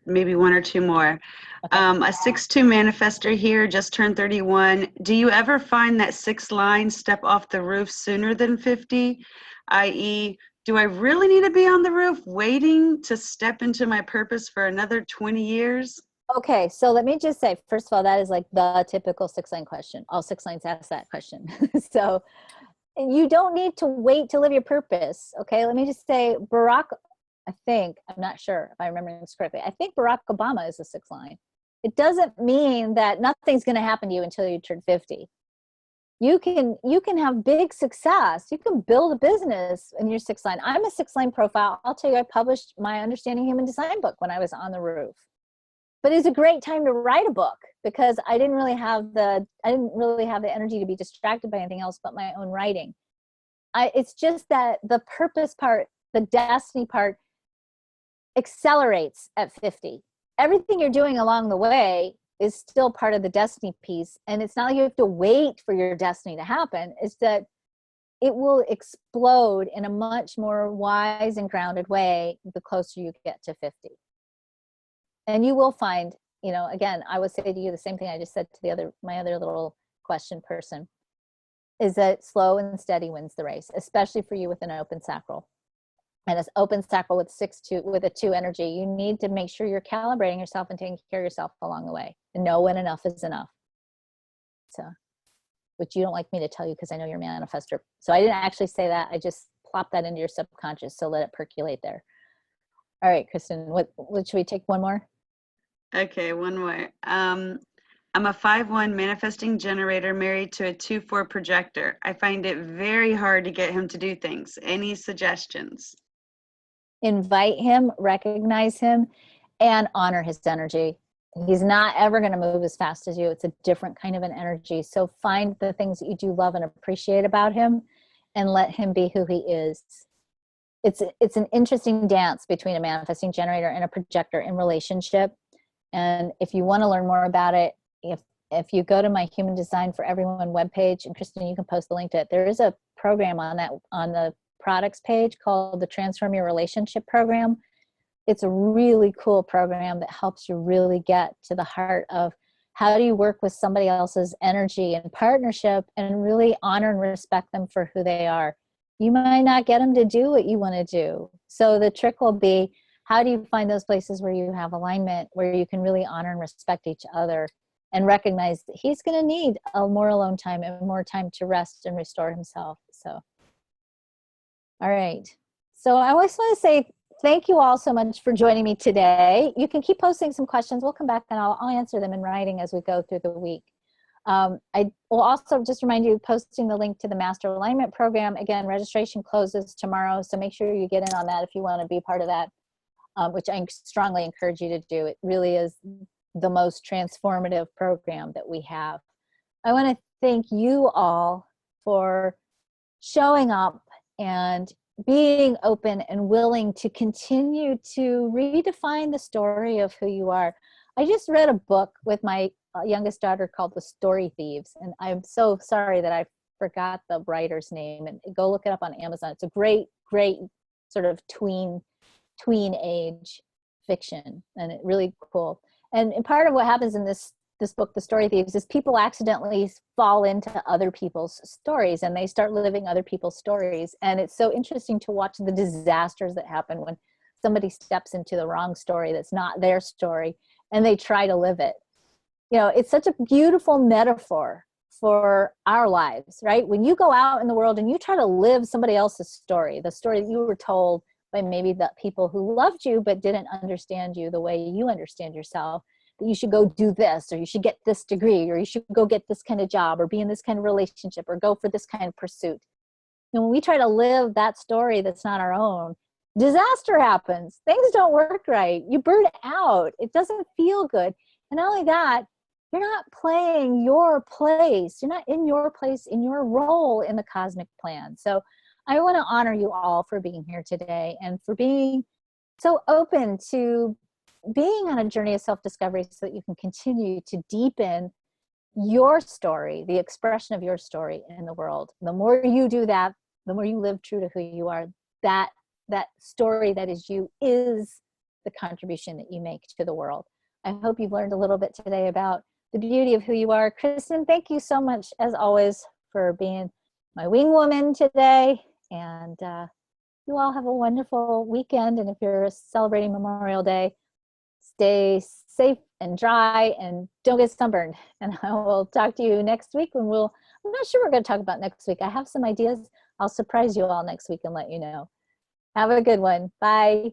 maybe 1 or 2 more. Okay. A 6'2" manifestor here, just turned 31. Do you ever find that 6 lines step off the roof sooner than 50? I.e., do I really need to be on the roof waiting to step into my purpose for another 20 years? Okay, so let me just say, first of all, that is like the typical 6 line question. All 6 lines ask that question. So you don't need to wait to live your purpose. Okay, let me just say, I'm not sure if I remember this correctly, I think Barack Obama is a 6 line. It doesn't mean that nothing's going to happen to you until you turn 50. You can have big success. You can build a business in your 6 line. I'm a 6 line profile. I'll tell you, I published my Understanding Human Design book when I was on the roof. But it's a great time to write a book because I didn't really have the energy to be distracted by anything else but my own writing. It's just that the purpose part, the destiny part, accelerates at 50. Everything you're doing along the way is still part of the destiny piece. And it's not like you have to wait for your destiny to happen. It's that it will explode in a much more wise and grounded way the closer you get to 50. And you will find, again, I would say to you the same thing I just said to my other little question person, is that slow and steady wins the race, especially for you with an open sacral. And as open sacral with a 2 energy, you need to make sure you're calibrating yourself and taking care of yourself along the way, and know when enough is enough. So, which you don't like me to tell you because I know you're a manifestor. So I didn't actually say that. I just plopped that into your subconscious. So let it percolate there. All right, Kristen, what should we take one more? Okay, one more. I'm a 5-1 manifesting generator married to a 2-4 projector. I find it very hard to get him to do things. Any suggestions? Invite him, recognize him, and honor his energy. He's not ever going to move as fast as you. It's a different kind of an energy. So find the things that you do love and appreciate about him and let him be who he is. It's an interesting dance between a manifesting generator and a projector in relationship. And if you want to learn more about it, if you go to my Human Design for Everyone webpage, and Kristen, you can post the link to it, there is a program on the products page called the Transform Your Relationship Program. It's a really cool program that helps you really get to the heart of how do you work with somebody else's energy and partnership and really honor and respect them for who they are. You might not get them to do what you want to do. So the trick will be, how do you find those places where you have alignment, where you can really honor and respect each other and recognize that he's going to need a more alone time and more time to rest and restore himself. So, all right. So I always want to say thank you all so much for joining me today. You can keep posting some questions. We'll come back and I'll answer them in writing as we go through the week. I will also just remind you, posting the link to the Master Alignment Program. Again, registration closes tomorrow, so make sure you get in on that if you want to be part of that, which I strongly encourage you to do. It really is the most transformative program that we have. I want to thank you all for showing up and being open and willing to continue to redefine the story of who you are. I just read a book with my youngest daughter called The Story Thieves, and I'm so sorry that I forgot the writer's name, and go look it up on Amazon. It's a great sort of tween age fiction, and it really cool. And part of what happens in this book, The Story Thieves, is people accidentally fall into other people's stories and they start living other people's stories. And it's so interesting to watch the disasters that happen when somebody steps into the wrong story that's not their story and they try to live it. You know, it's such a beautiful metaphor for our lives, right? When you go out in the world and you try to live somebody else's story, the story that you were told by maybe the people who loved you but didn't understand you the way you understand yourself, that you should go do this, or you should get this degree, or you should go get this kind of job, or be in this kind of relationship, or go for this kind of pursuit. And when we try to live that story that's not our own, disaster happens. Things don't work right. You burn out. It doesn't feel good. And not only that, you're not playing your place. You're not in your place, in your role in the cosmic plan. So I want to honor you all for being here today and for being so open to being on a journey of self-discovery so that you can continue to deepen your story, the expression of your story in the world. The more you do that, the more you live true to who you are, that story that is you is the contribution that you make to the world. I hope you've learned a little bit today about the beauty of who you are. Kristen, thank you so much, as always, for being my wing woman today. And you all have a wonderful weekend. And if you're celebrating Memorial Day, stay safe and dry and don't get sunburned. And I will talk to you next week when I'm not sure what we're going to talk about next week. I have some ideas. I'll surprise you all next week and let you know. Have a good one. Bye.